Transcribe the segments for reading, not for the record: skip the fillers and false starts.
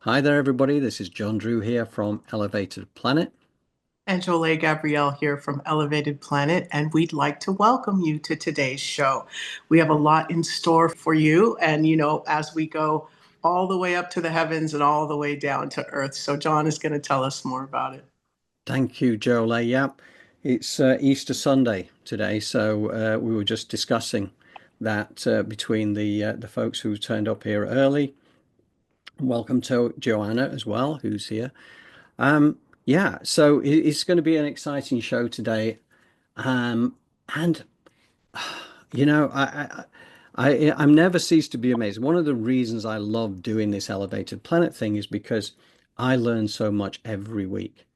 Hi there, everybody. This is John Drew here from Elevated Planet. And Jolé Gabrielle here from Elevated Planet, and we'd like to welcome you to today's show. We have a lot in store for you, and as we go all the way up to the heavens and all the way down to earth. So, John is going to tell us more about it. Thank you, Jolé. Yep, it's Easter Sunday today, so we were just discussing that between the folks who turned up here early. Welcome to Joanna as well, who's here. Yeah, so it's going to be an exciting show today. And I'm never ceased to be amazed. One of the reasons I love doing this Elevated Planet thing is because I learn so much every week.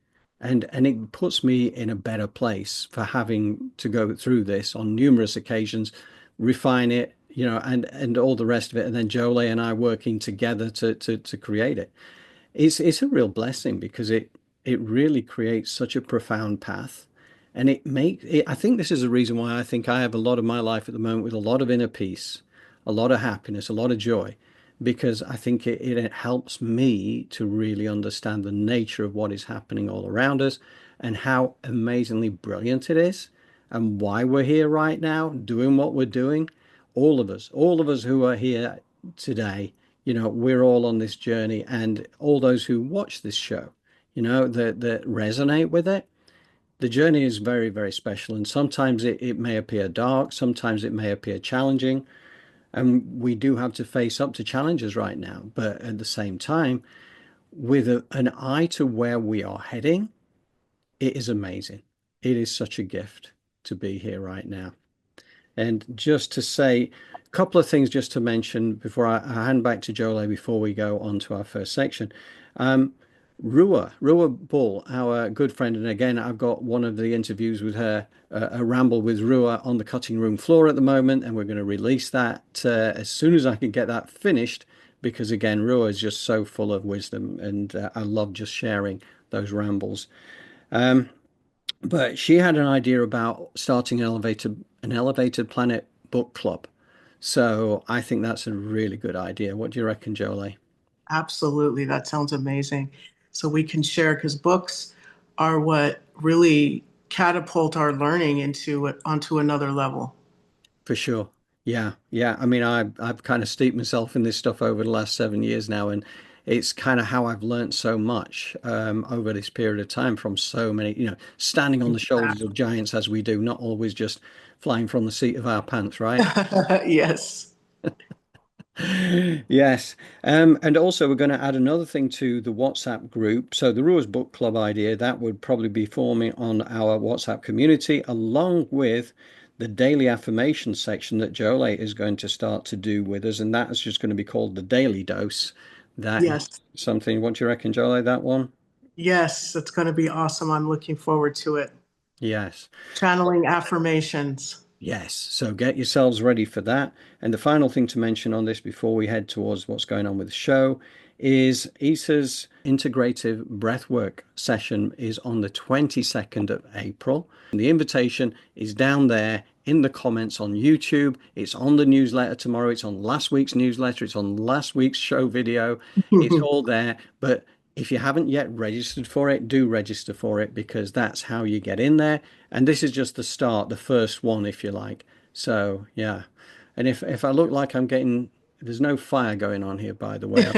And it puts me in a better place for having to go through this on numerous occasions, refine it, and all the rest of it, and then Jolé and I working together to create it. It's a real blessing because it really creates such a profound path. And I think this is the reason why I think I have a lot of my life at the moment with a lot of inner peace, a lot of happiness, a lot of joy, because I think it helps me to really understand the nature of what is happening all around us and how amazingly brilliant it is and why we're here right now doing what we're doing. All of us who are here today, we're all on this journey, and all those who watch this show, that resonate with it. The journey is very, very special, and sometimes it may appear dark, sometimes it may appear challenging, and we do have to face up to challenges right now. But at the same time, with an eye to where we are heading, it is amazing. It is such a gift to be here right now. And just to say a couple of things just to mention before I hand back to Jolé before we go on to our first section. Um, Rua Bull, our good friend, and again, I've got one of the interviews with her, a ramble with Rua on the cutting room floor at the moment, and we're going to release that as soon as I can get that finished, because again, Rua is just so full of wisdom, and I love just sharing those rambles. Um, but she had an idea about starting an elevated planet book club. So I think that's a really good idea. What do you reckon, Jolie? Absolutely. That sounds amazing. So we can share because books are what really catapult our learning onto another level. For sure. Yeah, yeah. I mean, I've kind of steeped myself in this stuff over the last 7 years now, and it's kind of how I've learned so much over this period of time from so many, standing on the shoulders of giants as we do, not always just flying from the seat of our pants, right? Yes. Yes. And also we're going to add another thing to the WhatsApp group. So the Rules Book Club idea, that would probably be forming on our WhatsApp community, along with the daily affirmation section that Jolé is going to start to do with us. And that is just going to be called the Daily Dose. That is Yes. something, what do you reckon, Jolé, that one? Yes. It's going to be awesome. I'm looking forward to it. Yes. Channeling affirmations. Yes, so get yourselves ready for that. And the final thing to mention on this before we head towards what's going on with the show is Isa's integrative breathwork session is on the 22nd of April. And the invitation is down there in the comments on YouTube. It's on the newsletter tomorrow. It's on last week's newsletter. It's on last week's show video. It's all there. But if you haven't yet registered for it, do register for it because that's how you get in there. And this is just the start, the first one, if you like. So yeah. And if I look like I'm getting, there's no fire going on here, by the way.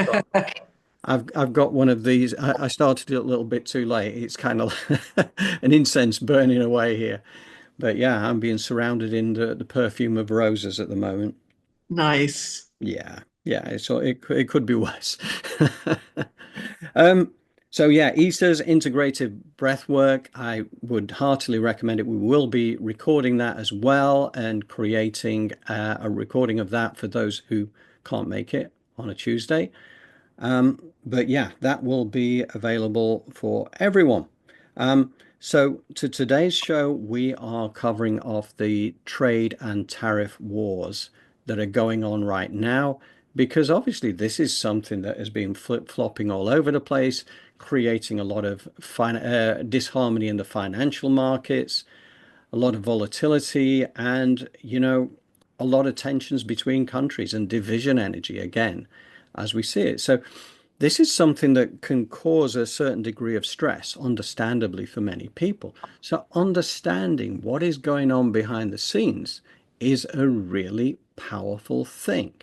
I've got one of these. I started it a little bit too late. It's kind of an incense burning away here. But yeah, I'm being surrounded in the perfume of roses at the moment. Nice. Yeah, yeah, it could be worse. Um, so yeah, Easter's integrative breath work, I would heartily recommend it. We will be recording that as well and creating a recording of that for those who can't make it on a Tuesday. But yeah, that will be available for everyone. So to today's show, we are covering off the trade and tariff wars that are going on right now, because obviously this is something that has been flip-flopping all over the place, creating a lot of disharmony in the financial markets, a lot of volatility, and a lot of tensions between countries and division energy again, as we see it. So This is something that can cause a certain degree of stress, understandably, for many people. So, understanding what is going on behind the scenes is a really powerful thing.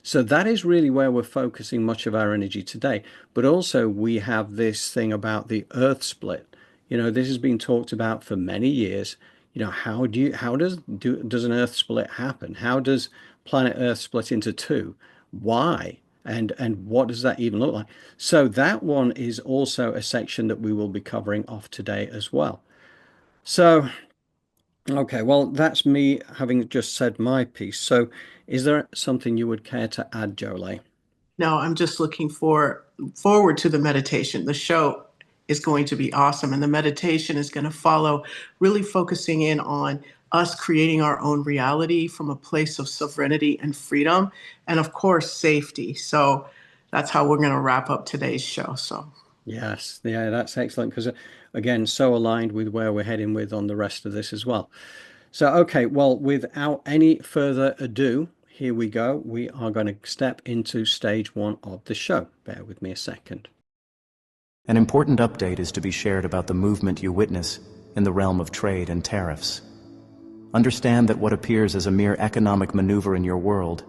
So, that is really where we're focusing much of our energy today. But also, we have this thing about the Earth split. This has been talked about for many years. How does an Earth split happen? How does planet Earth split into two? Why? And what does that even look like? So that one is also a section that we will be covering off today as well. So, okay, well, that's me having just said my piece. So, is there something you would care to add, Jolé? No, I'm just looking forward to the meditation. The show is going to be awesome, and the meditation is going to follow, really focusing in on us creating our own reality from a place of sovereignty and freedom, and of course, safety. So that's how we're going to wrap up today's show. So. Yes, yeah, that's excellent because again, so aligned with where we're heading with on the rest of this as well. So, okay, well, without any further ado, here we go. We are going to step into stage one of the show. Bear with me a second. An important update is to be shared about the movement you witness in the realm of trade and tariffs. Understand that what appears as a mere economic maneuver in your world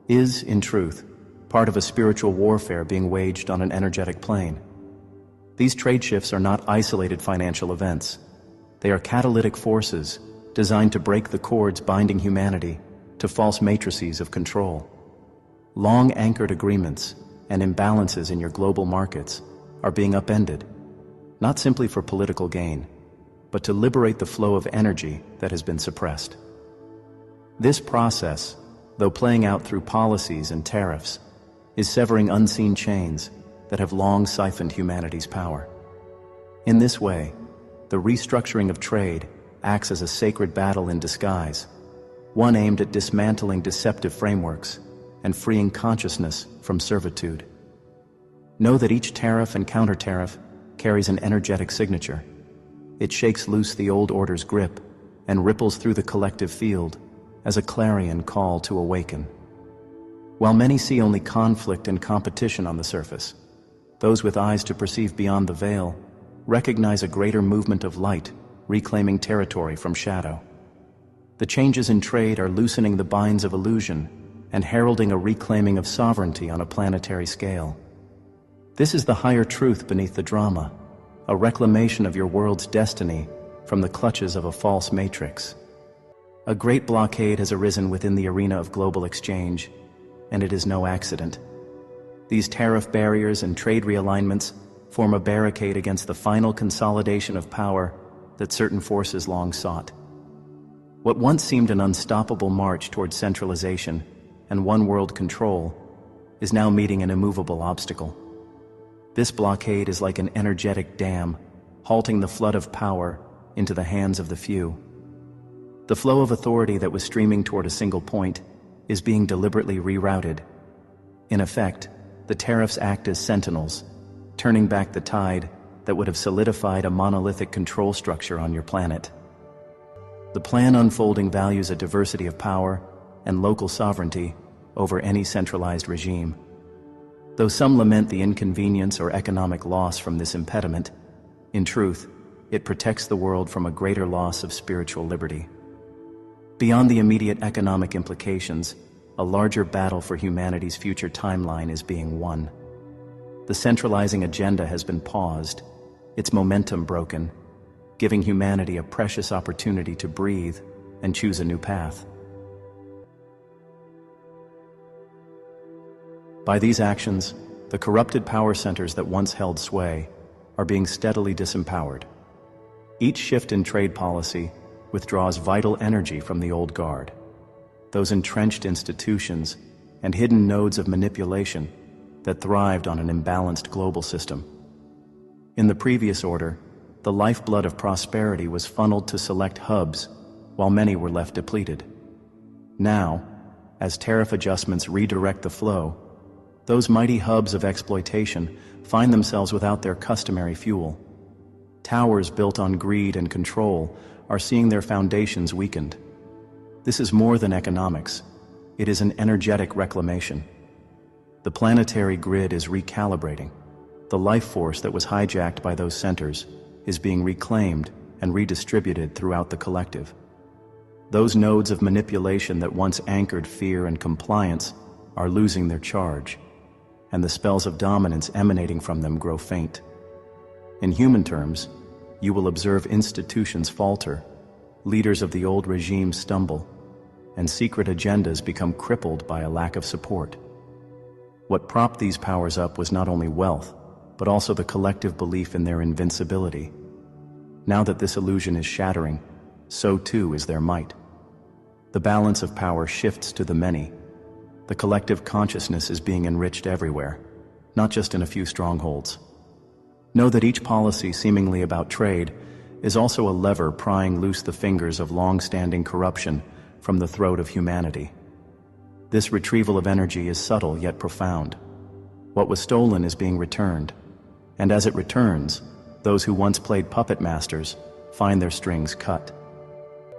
is, in truth, part of a spiritual warfare being waged on an energetic plane. These trade shifts are not isolated financial events. They are catalytic forces designed to break the cords binding humanity to false matrices of control. Long-anchored agreements and imbalances in your global markets are being upended, not simply for political gain, but to liberate the flow of energy that has been suppressed. This process, though playing out through policies and tariffs, is severing unseen chains that have long siphoned humanity's power. In this way, the restructuring of trade acts as a sacred battle in disguise, one aimed at dismantling deceptive frameworks and freeing consciousness from servitude. Know that each tariff and counter-tariff carries an energetic signature. It shakes loose the old order's grip and ripples through the collective field as a clarion call to awaken. While many see only conflict and competition on the surface, those with eyes to perceive beyond the veil recognize a greater movement of light reclaiming territory from shadow. The changes in trade are loosening the binds of illusion and heralding a reclaiming of sovereignty on a planetary scale. This is the higher truth beneath the drama, a reclamation of your world's destiny from the clutches of a false matrix. A great blockade has arisen within the arena of global exchange, and it is no accident. These tariff barriers and trade realignments form a barricade against the final consolidation of power that certain forces long sought. What once seemed an unstoppable march toward centralization and one-world control is now meeting an immovable obstacle. This blockade is like an energetic dam, halting the flood of power into the hands of the few. The flow of authority that was streaming toward a single point is being deliberately rerouted. In effect, the tariffs act as sentinels, turning back the tide that would have solidified a monolithic control structure on your planet. The plan unfolding values a diversity of power and local sovereignty over any centralized regime. Though some lament the inconvenience or economic loss from this impediment, in truth, it protects the world from a greater loss of spiritual liberty. Beyond the immediate economic implications, a larger battle for humanity's future timeline is being won. The centralizing agenda has been paused, its momentum broken, giving humanity a precious opportunity to breathe and choose a new path. By these actions, the corrupted power centers that once held sway are being steadily disempowered. Each shift in trade policy withdraws vital energy from the old guard, those entrenched institutions and hidden nodes of manipulation that thrived on an imbalanced global system. In the previous order, the lifeblood of prosperity was funneled to select hubs, while many were left depleted. Now, as tariff adjustments redirect the flow, those mighty hubs of exploitation find themselves without their customary fuel. Towers built on greed and control are seeing their foundations weakened. This is more than economics. It is an energetic reclamation. The planetary grid is recalibrating. The life force that was hijacked by those centers is being reclaimed and redistributed throughout the collective. Those nodes of manipulation that once anchored fear and compliance are losing their charge, and the spells of dominance emanating from them grow faint. In human terms, you will observe institutions falter, leaders of the old regime stumble, and secret agendas become crippled by a lack of support. What propped these powers up was not only wealth, but also the collective belief in their invincibility. Now that this illusion is shattering, so too is their might. The balance of power shifts to the many. The collective consciousness is being enriched everywhere, not just in a few strongholds. Know that each policy seemingly about trade is also a lever prying loose the fingers of long-standing corruption from the throat of humanity. This retrieval of energy is subtle yet profound. What was stolen is being returned, and as it returns, those who once played puppet masters find their strings cut.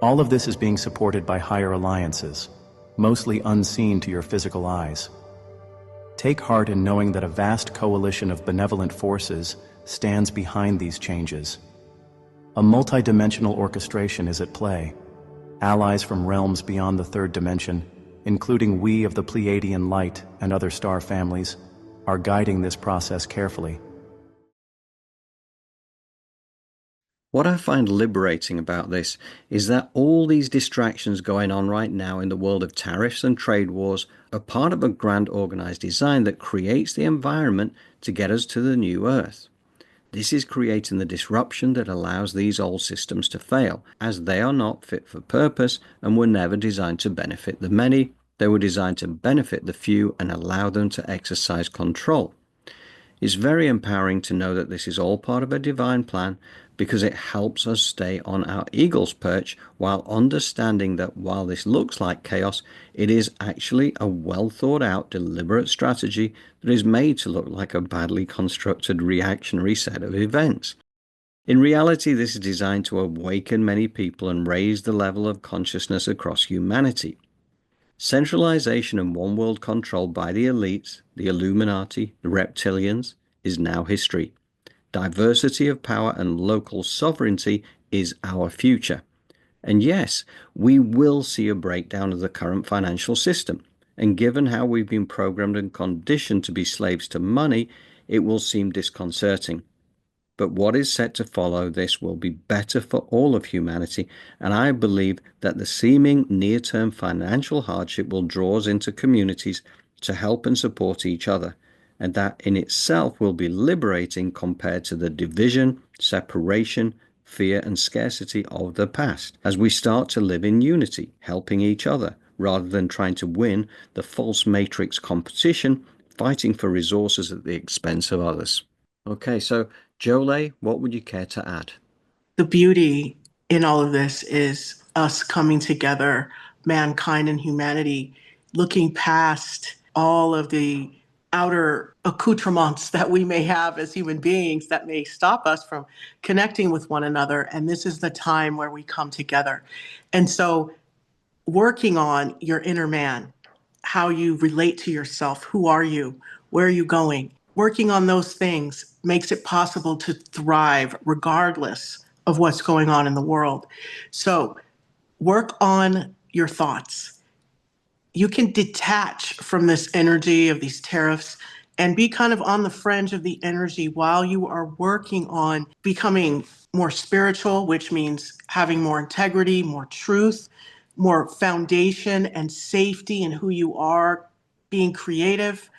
All of this is being supported by higher alliances, mostly unseen to your physical eyes. Take heart in knowing that a vast coalition of benevolent forces stands behind these changes. A multidimensional orchestration is at play. Allies from realms beyond the third dimension, including we of the Pleiadian Light and other star families, are guiding this process carefully. What I find liberating about this is that all these distractions going on right now in the world of tariffs and trade wars are part of a grand organized design that creates the environment to get us to the new Earth. This is creating the disruption that allows these old systems to fail, as they are not fit for purpose and were never designed to benefit the many. They were designed to benefit the few and allow them to exercise control. It's very empowering to know that this is all part of a divine plan, because it helps us stay on our eagle's perch while understanding that while this looks like chaos, it is actually a well thought out, deliberate strategy that is made to look like a badly constructed reactionary set of events. In reality, this is designed to awaken many people and raise the level of consciousness across humanity. Centralization and one world control by the elites, the Illuminati, the reptilians, is now history. Diversity of power and local sovereignty is our future. And yes, we will see a breakdown of the current financial system. And given how we've been programmed and conditioned to be slaves to money, it will seem disconcerting. But what is set to follow this will be better for all of humanity, and I believe that the seeming near-term financial hardship will draw us into communities to help and support each other, and that in itself will be liberating compared to the division, separation, fear and scarcity of the past, as we start to live in unity, helping each other, rather than trying to win the false matrix competition, fighting for resources at the expense of others. Okay, so Jolé, what would you care to add? The beauty in all of this is us coming together, mankind and humanity, looking past all of the outer accoutrements that we may have as human beings that may stop us from connecting with one another. And this is the time where we come together. And so working on your inner man, how you relate to yourself, who are you, where are you going, working on those things makes it possible to thrive regardless of what's going on in the world. So work on your thoughts. You can detach from this energy of these tariffs and be kind of on the fringe of the energy while you are working on becoming more spiritual, which means having more integrity, more truth, more foundation and safety in who you are, being creative,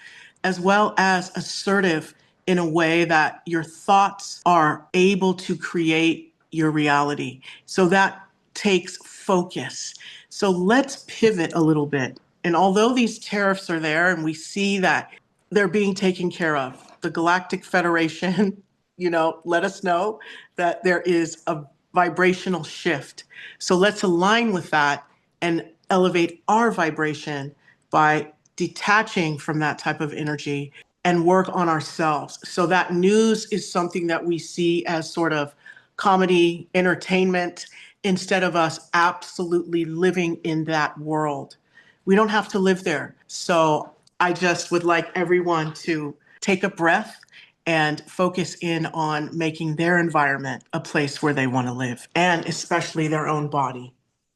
as well as assertive in a way that your thoughts are able to create your reality. So that takes focus. So let's pivot a little bit. And although these tariffs are there and we see that they're being taken care of, the Galactic Federation, let us know that there is a vibrational shift. So let's align with that and elevate our vibration by detaching from that type of energy and work on ourselves. So that news is something that we see as sort of comedy, entertainment, instead of us absolutely living in that world. We don't have to live there. So I just would like everyone to take a breath and focus in on making their environment a place where they want to live, and especially their own body.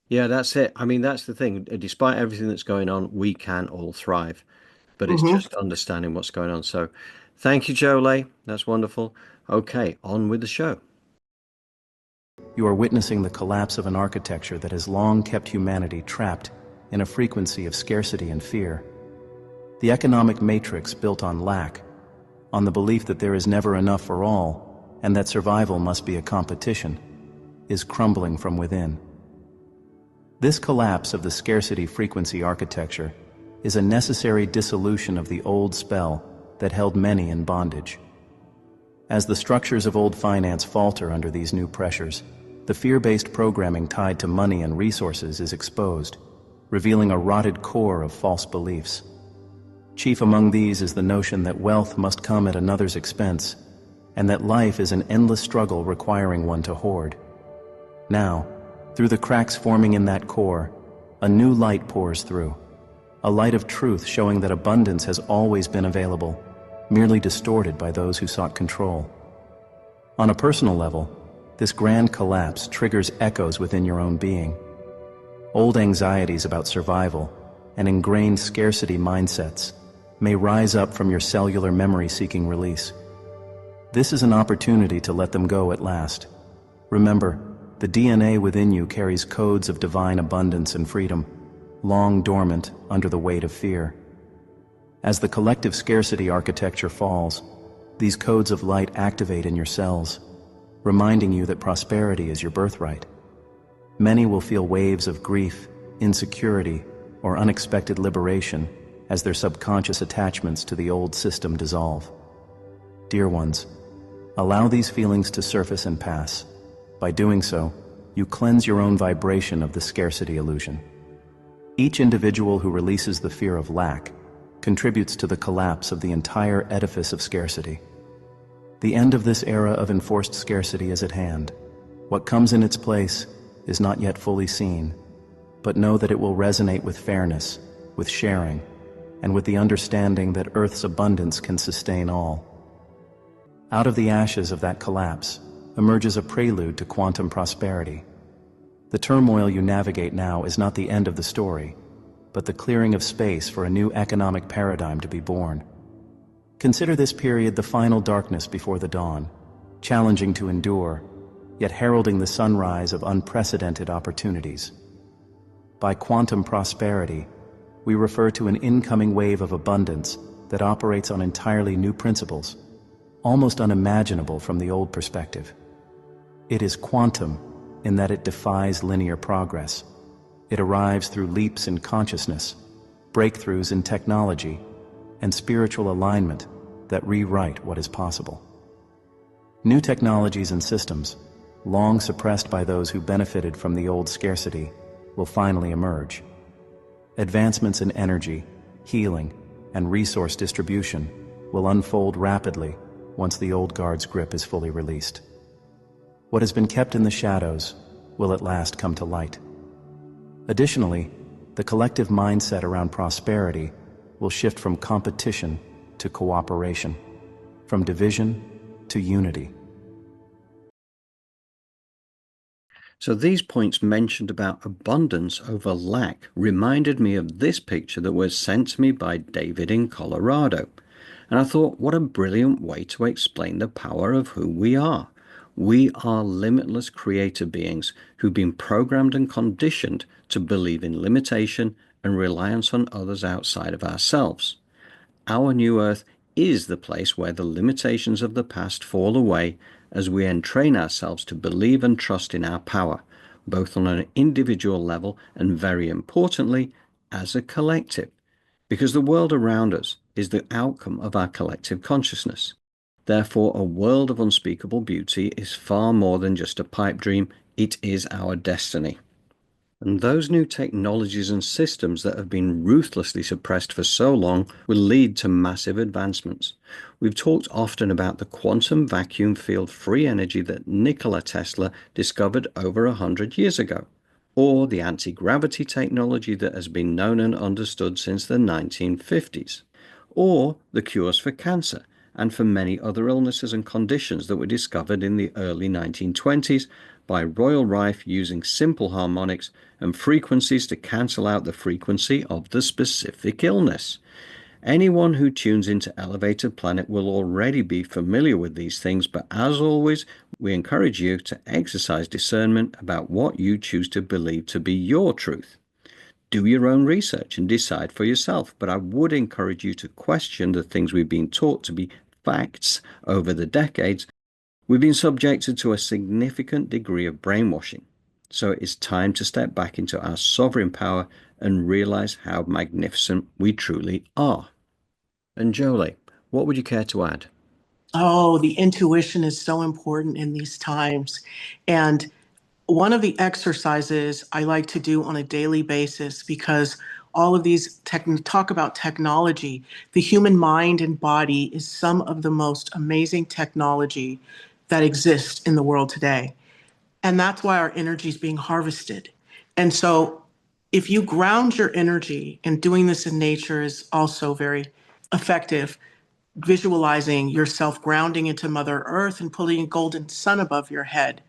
Yeah, that's it. I mean, that's the thing. Despite everything that's going on, we can all thrive, but it's Hmm. just understanding what's going on. So thank you, Jolé. That's wonderful. Okay, on with the show. You are witnessing the collapse of an architecture that has long kept humanity trapped in a frequency of scarcity and fear. The economic matrix built on lack, on the belief that there is never enough for all, and that survival must be a competition, is crumbling from within. This collapse of the scarcity frequency architecture is a necessary dissolution of the old spell that held many in bondage. As the structures of old finance falter under these new pressures, the fear-based programming tied to money and resources is exposed, revealing a rotted core of false beliefs. Chief among these is the notion that wealth must come at another's expense, and that life is an endless struggle requiring one to hoard. Now, through the cracks forming in that core, a new light pours through. A light of truth showing that abundance has always been available, merely distorted by those who sought control. On a personal level, this grand collapse triggers echoes within your own being. Old anxieties about survival and ingrained scarcity mindsets may rise up from your cellular memory seeking release. This is an opportunity to let them go at last. Remember, the DNA within you carries codes of divine abundance and freedom, long dormant under the weight of fear. As the collective scarcity architecture falls, these codes of light activate in your cells, reminding you that prosperity is your birthright. Many will feel waves of grief, insecurity, or unexpected liberation as their subconscious attachments to the old system dissolve. Dear ones, allow these feelings to surface and pass. By doing so, you cleanse your own vibration of the scarcity illusion. Each individual who releases the fear of lack contributes to the collapse of the entire edifice of scarcity. The end of this era of enforced scarcity is at hand. What comes in its place is not yet fully seen, but know that it will resonate with fairness, with sharing, and with the understanding that Earth's abundance can sustain all. Out of the ashes of that collapse emerges a prelude to quantum prosperity. The turmoil you navigate now is not the end of the story, but the clearing of space for a new economic paradigm to be born. Consider this period the final darkness before the dawn, challenging to endure, yet heralding the sunrise of unprecedented opportunities. By quantum prosperity, we refer to an incoming wave of abundance that operates on entirely new principles, almost unimaginable from the old perspective. It is quantum in that it defies linear progress. It arrives through leaps in consciousness, breakthroughs in technology, and spiritual alignment that rewrite what is possible. New technologies and systems, long suppressed by those who benefited from the old scarcity, will finally emerge. Advancements in energy, healing, and resource distribution will unfold rapidly once the old guard's grip is fully released. What has been kept in the shadows will at last come to light. Additionally, the collective mindset around prosperity will shift from competition to cooperation, from division to unity. So these points mentioned about abundance over lack reminded me of this picture that was sent to me by David in Colorado. And I thought, what a brilliant way to explain the power of who we are. We are limitless creator beings who've been programmed and conditioned to believe in limitation and reliance on others outside of ourselves. Our new earth is the place where the limitations of the past fall away as we entrain ourselves to believe and trust in our power, both on an individual level and, very importantly, as a collective, because the world around us is the outcome of our collective consciousness. Therefore, a world of unspeakable beauty is far more than just a pipe dream, it is our destiny. And those new technologies and systems that have been ruthlessly suppressed for so long will lead to massive advancements. We've talked often about the quantum vacuum field free energy that Nikola Tesla discovered over 100 years ago, or the anti-gravity technology that has been known and understood since the 1950s. or the cures for cancer and for many other illnesses and conditions that were discovered in the early 1920s by Royal Rife using simple harmonics and frequencies to cancel out the frequency of the specific illness. Anyone who tunes into Elevated Planet will already be familiar with these things, but as always, we encourage you to exercise discernment about what you choose to believe to be your truth. Do your own research and decide for yourself, but I would encourage you to question the things we've been taught to be facts over the decades. We've been subjected to a significant degree of brainwashing, so it's time to step back into our sovereign power and realize how magnificent we truly are. And Jolé, what would you care to add? Oh, the intuition is so important in these times. And one of the exercises I like to do on a daily basis, because all of these talk about technology, the human mind and body is some of the most amazing technology that exists in the world today. And that's why our energy is being harvested. And so if you ground your energy, and doing this in nature is also very effective, visualizing yourself grounding into Mother Earth and putting a golden sun above your head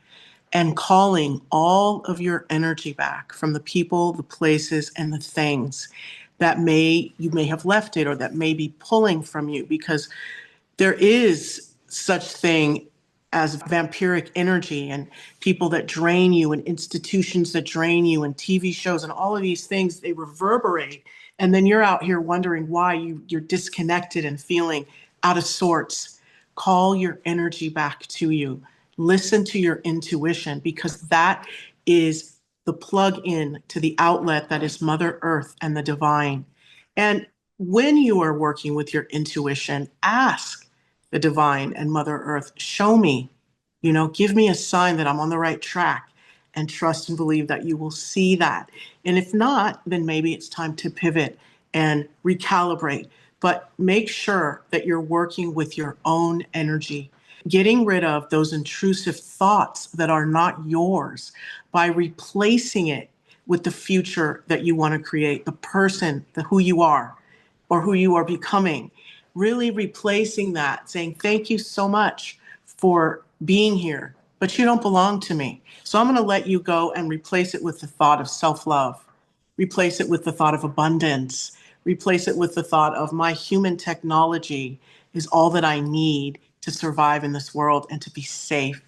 and calling all of your energy back from the people, the places, and the things that you may have left it or that may be pulling from you, because there is such thing as vampiric energy and people that drain you and institutions that drain you and TV shows and all of these things, they reverberate. And then you're out here wondering why you're disconnected and feeling out of sorts. Call your energy back to you. Listen to your intuition, because that is the plug in to the outlet that is Mother Earth and the divine. And when you are working with your intuition, ask the divine and Mother Earth, show me, give me a sign that I'm on the right track, and trust and believe that you will see that. And if not, then maybe it's time to pivot and recalibrate. But make sure that you're working with your own energy, getting rid of those intrusive thoughts that are not yours by replacing it with the future that you want to create, the person, who you are or who you are becoming. Really replacing that, saying, thank you so much for being here, but you don't belong to me. So I'm going to let you go and replace it with the thought of self-love. Replace it with the thought of abundance. Replace it with the thought of my human technology is all that I need to survive in this world and to be safe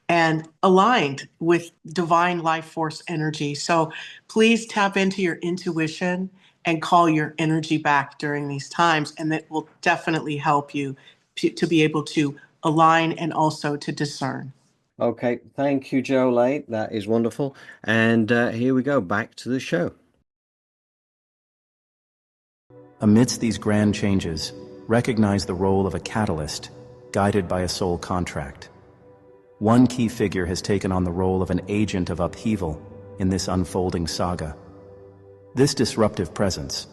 and aligned with divine life force energy. So please tap into your intuition and call your energy back during these times, and that will definitely help you to be able to align and also to discern. Okay, thank you, Jolé. That is wonderful. And here we go, back to the show. Amidst these grand changes, recognize the role of a catalyst, guided by a soul contract. One key figure has taken on the role of an agent of upheaval in this unfolding saga. This disruptive presence,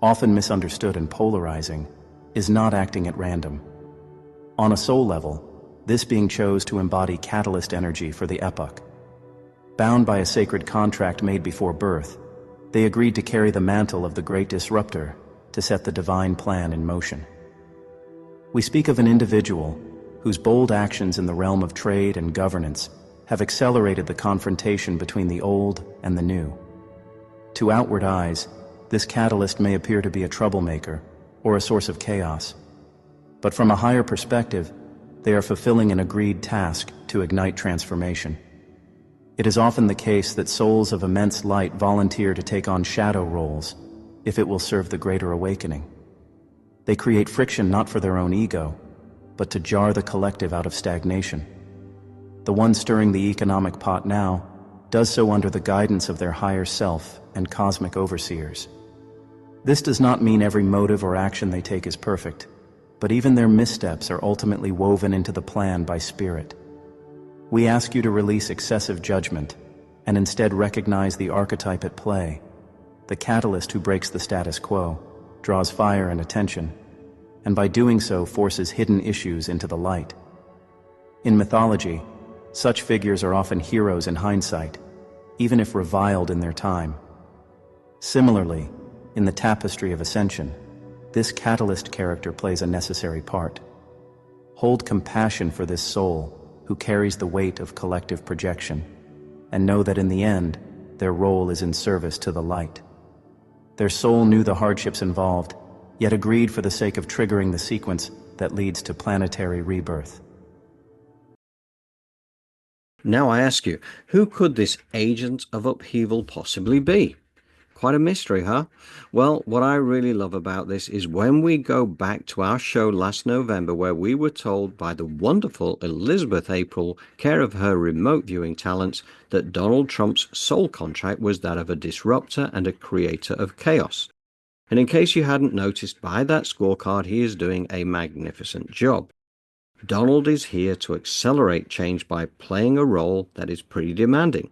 often misunderstood and polarizing, is not acting at random. On a soul level, this being chose to embody catalyst energy for the epoch. Bound by a sacred contract made before birth, they agreed to carry the mantle of the great disruptor to set the divine plan in motion. We speak of an individual whose bold actions in the realm of trade and governance have accelerated the confrontation between the old and the new. To outward eyes, this catalyst may appear to be a troublemaker or a source of chaos, but from a higher perspective, they are fulfilling an agreed task to ignite transformation. It is often the case that souls of immense light volunteer to take on shadow roles if it will serve the greater awakening. They create friction not for their own ego, but to jar the collective out of stagnation. The one stirring the economic pot now does so under the guidance of their higher self and cosmic overseers. This does not mean every motive or action they take is perfect, but even their missteps are ultimately woven into the plan by Spirit. We ask you to release excessive judgment and instead recognize the archetype at play, the catalyst who breaks the status quo, draws fire and attention, and by doing so forces hidden issues into the light. In mythology, such figures are often heroes in hindsight, even if reviled in their time. Similarly, in the tapestry of ascension, this catalyst character plays a necessary part. Hold compassion for this soul who carries the weight of collective projection, and know that in the end, their role is in service to the light. Their soul knew the hardships involved, yet agreed for the sake of triggering the sequence that leads to planetary rebirth. Now I ask you, who could this agent of upheaval possibly be? Quite a mystery, huh? Well, what I really love about this is when we go back to our show last November, where we were told by the wonderful Elizabeth April, care of her remote viewing talents, that Donald Trump's sole contract was that of a disruptor and a creator of chaos. And in case you hadn't noticed by that scorecard, he is doing a magnificent job. Donald is here to accelerate change by playing a role that is pretty demanding.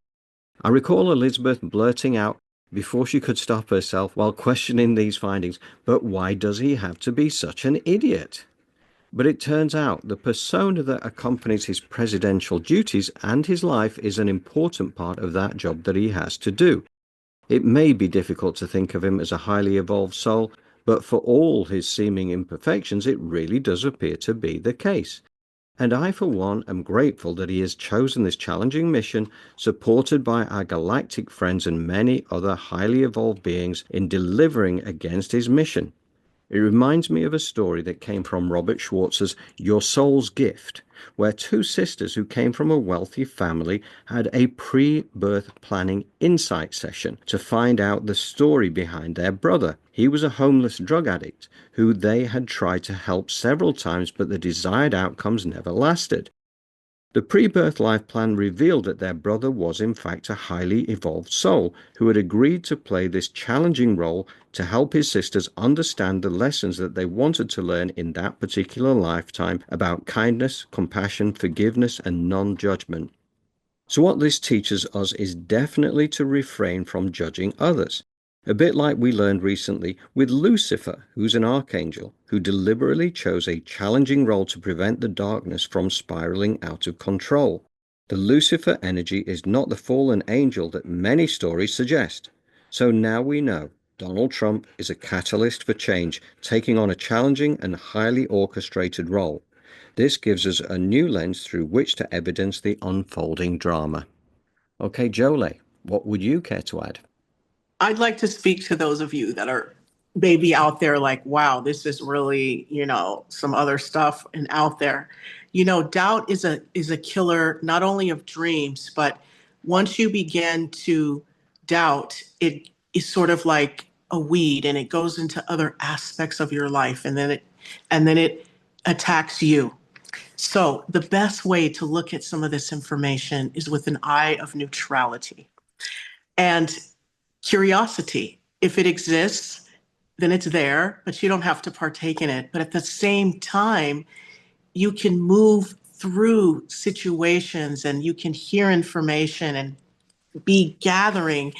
I recall Elizabeth blurting out before she could stop herself while questioning these findings, but why does he have to be such an idiot? But it turns out the persona that accompanies his presidential duties and his life is an important part of that job that he has to do. It may be difficult to think of him as a highly evolved soul, but for all his seeming imperfections, it really does appear to be the case. And I, for one, am grateful that he has chosen this challenging mission, supported by our galactic friends and many other highly evolved beings in delivering against his mission. It reminds me of a story that came from Robert Schwartz's Your Soul's Gift, where two sisters who came from a wealthy family had a pre-birth planning insight session to find out the story behind their brother. He was a homeless drug addict who they had tried to help several times, but the desired outcomes never lasted. The pre-birth life plan revealed that their brother was in fact a highly evolved soul who had agreed to play this challenging role to help his sisters understand the lessons that they wanted to learn in that particular lifetime about kindness, compassion, forgiveness, and non-judgment. So what this teaches us is definitely to refrain from judging others. A bit like we learned recently with Lucifer, who's an archangel, who deliberately chose a challenging role to prevent the darkness from spiraling out of control. The Lucifer energy is not the fallen angel that many stories suggest. So now we know Donald Trump is a catalyst for change, taking on a challenging and highly orchestrated role. This gives us a new lens through which to evidence the unfolding drama. Okay, Jolé, what would you care to add? I'd like to speak to those of you that are maybe out there like, wow, this is really, some other stuff and out there. Doubt is a killer not only of dreams, but once you begin to doubt, it is sort of like a weed and it goes into other aspects of your life and then it attacks you. So the best way to look at some of this information is with an eye of neutrality. And curiosity. If it exists, then it's there, but you don't have to partake in it. But at the same time, you can move through situations and you can hear information and be gathering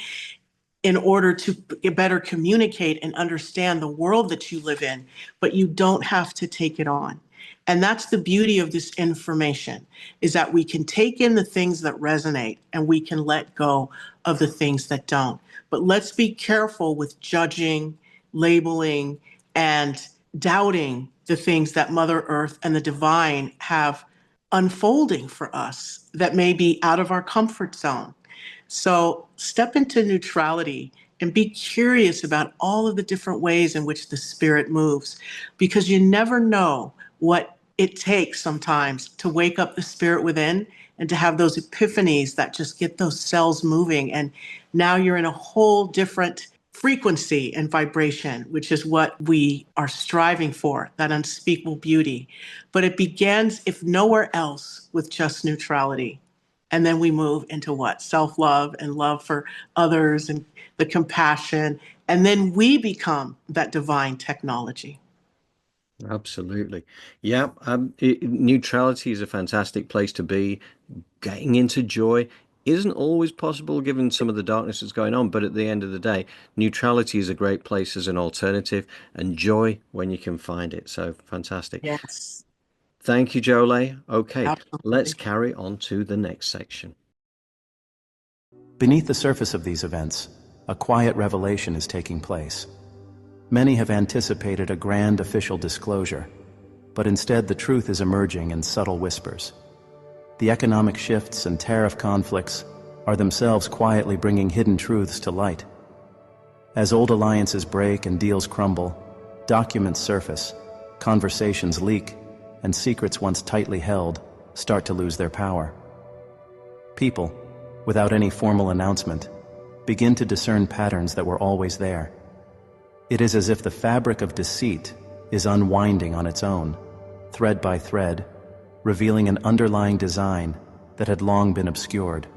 in order to better communicate and understand the world that you live in, but you don't have to take it on. And that's the beauty of this information, is that we can take in the things that resonate and we can let go of the things that don't. But let's be careful with judging, labeling, and doubting the things that Mother Earth and the divine have unfolding for us that may be out of our comfort zone. So step into neutrality and be curious about all of the different ways in which the spirit moves, because you never know what it takes sometimes to wake up the spirit within and to have those epiphanies that just get those cells moving. And now you're in a whole different frequency and vibration, which is what we are striving for, that unspeakable beauty. But it begins, if nowhere else, with just neutrality. And then we move into what? Self-love and love for others and the compassion. And then we become that divine technology. Absolutely. Yeah, neutrality is a fantastic place to be. Getting into joy isn't always possible given some of the darkness that's going on, but at the end of the day, neutrality is a great place as an alternative, and joy when you can find it. So fantastic. Yes, Thank you, Jolé. Okay, let's absolutely. carry on to the next section. Beneath the surface of these events, a quiet revelation is taking place. Many have anticipated a grand official disclosure, but instead the truth is emerging in subtle whispers. The economic shifts and tariff conflicts are themselves quietly bringing hidden truths to light. As old alliances break and deals crumble, documents surface, conversations leak, and secrets once tightly held start to lose their power. People, without any formal announcement, begin to discern patterns that were always there. It is as if the fabric of deceit is unwinding on its own, thread by thread, revealing an underlying design that had long been obscured.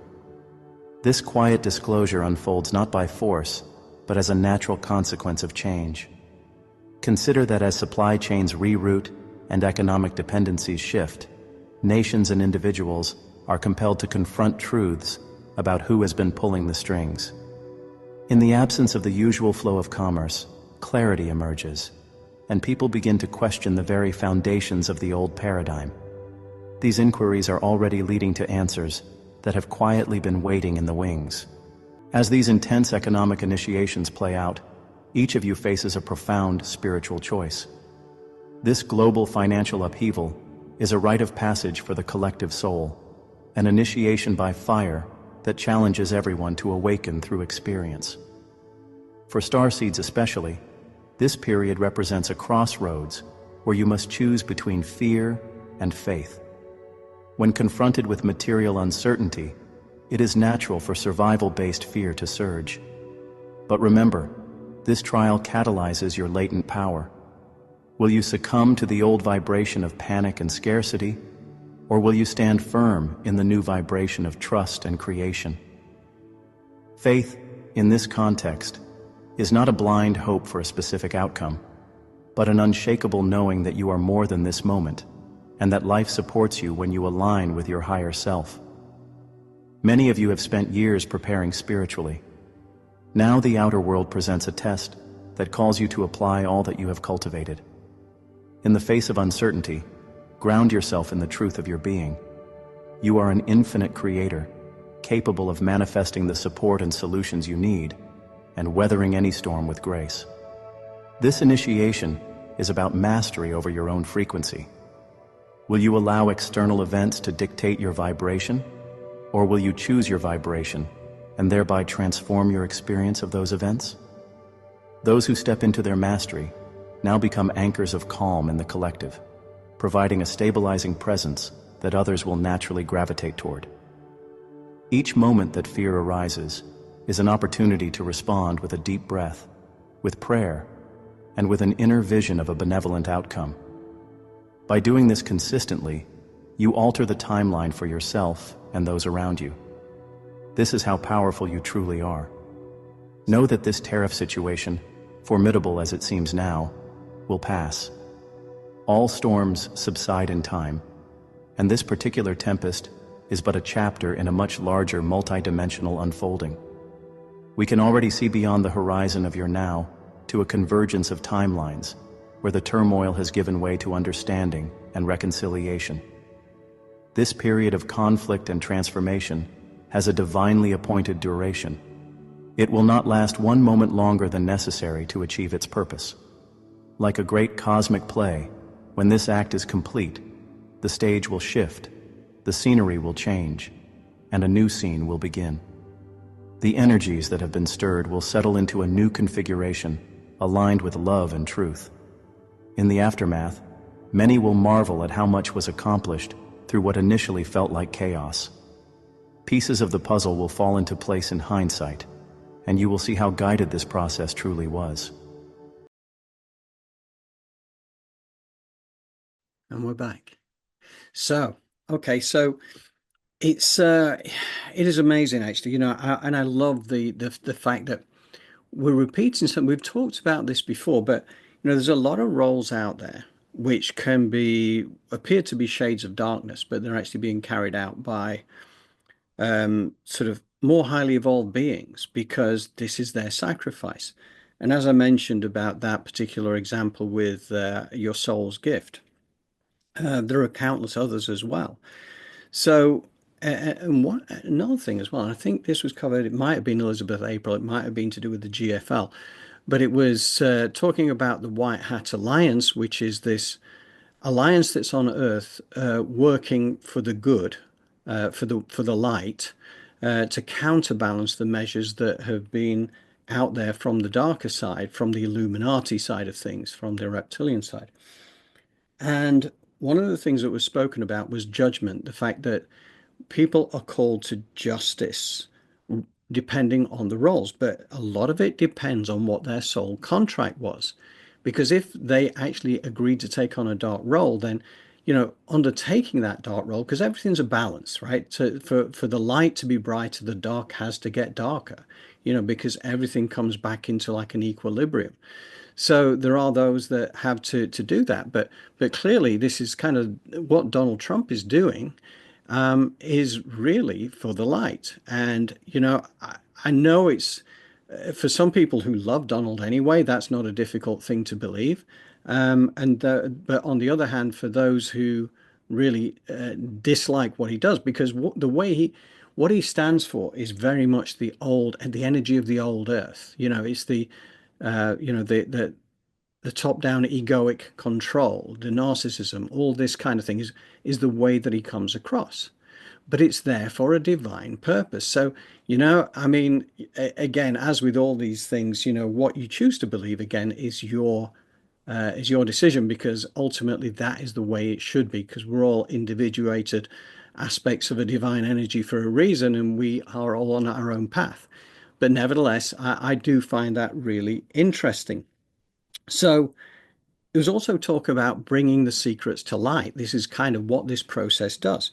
This quiet disclosure unfolds not by force, but as a natural consequence of change. Consider that as supply chains reroute and economic dependencies shift, nations and individuals are compelled to confront truths about who has been pulling the strings. In the absence of the usual flow of commerce, clarity emerges, and people begin to question the very foundations of the old paradigm. These inquiries are already leading to answers that have quietly been waiting in the wings. As these intense economic initiations play out, each of you faces a profound spiritual choice. This global financial upheaval is a rite of passage for the collective soul, an initiation by fire that challenges everyone to awaken through experience. For starseeds especially, this period represents a crossroads where you must choose between fear and faith. When confronted with material uncertainty, it is natural for survival-based fear to surge. But remember, this trial catalyzes your latent power. Will you succumb to the old vibration of panic and scarcity, or will you stand firm in the new vibration of trust and creation? Faith, in this context, is not a blind hope for a specific outcome, but an unshakable knowing that you are more than this moment, and that life supports you when you align with your higher self. Many of you have spent years preparing spiritually. Now the outer world presents a test that calls you to apply all that you have cultivated. In the face of uncertainty, ground yourself in the truth of your being. You are an infinite creator, capable of manifesting the support and solutions you need, and weathering any storm with grace. This initiation is about mastery over your own frequency. Will you allow external events to dictate your vibration, or will you choose your vibration and thereby transform your experience of those events? Those who step into their mastery now become anchors of calm in the collective, providing a stabilizing presence that others will naturally gravitate toward. Each moment that fear arises is an opportunity to respond with a deep breath, with prayer, and with an inner vision of a benevolent outcome. By doing this consistently, you alter the timeline for yourself and those around you. This is how powerful you truly are. Know that this tariff situation, formidable as it seems now, will pass. All storms subside in time, and this particular tempest is but a chapter in a much larger multidimensional unfolding. We can already see beyond the horizon of your now to a convergence of timelines where the turmoil has given way to understanding and reconciliation. This period of conflict and transformation has a divinely appointed duration. It will not last one moment longer than necessary to achieve its purpose. Like a great cosmic play, when this act is complete, the stage will shift, the scenery will change, and a new scene will begin. The energies that have been stirred will settle into a new configuration, aligned with love and truth. In the aftermath, many will marvel at how much was accomplished through what initially felt like chaos. Pieces of the puzzle will fall into place in hindsight, and you will see how guided this process truly was. And we're back. So, okay, so it is amazing actually, and I love the fact that we're repeating something. We've talked about this before, but there's a lot of roles out there which appear to be shades of darkness, but they're actually being carried out by sort of more highly evolved beings because this is their sacrifice. And as I mentioned about that particular example with your soul's gift, there are countless others as well. So, and another thing as well, and I think this was covered, it might have been Elizabeth April, it might have been to do with the GFL, but it was talking about the White Hat Alliance, which is this alliance that's on Earth working for the good, for the light, to counterbalance the measures that have been out there from the darker side, from the Illuminati side of things, from the reptilian side. And one of the things that was spoken about was judgment, the fact that people are called to justice depending on the roles, but a lot of it depends on what their soul contract was. Because if they actually agreed to take on a dark role, then, undertaking that dark role, because everything's a balance, right? So for the light to be brighter, the dark has to get darker, because everything comes back into like an equilibrium. So there are those that have to do that, but clearly this is kind of what Donald Trump is doing, is really for the light. And I know it's for some people who love Donald anyway, that's not a difficult thing to believe. But on the other hand, for those who really dislike what he does, because the way what he stands for is very much the old and the energy of the old earth. It's the top-down egoic control, the narcissism, all this kind of thing is the way that he comes across. But it's there for a divine purpose. So, I mean, again, as with all these things, what you choose to believe again is your decision, because ultimately that is the way it should be, because we're all individuated aspects of a divine energy for a reason, and we are all on our own path. But nevertheless, I do find that really interesting. So there was also talk about bringing the secrets to light. This is kind of what this process does.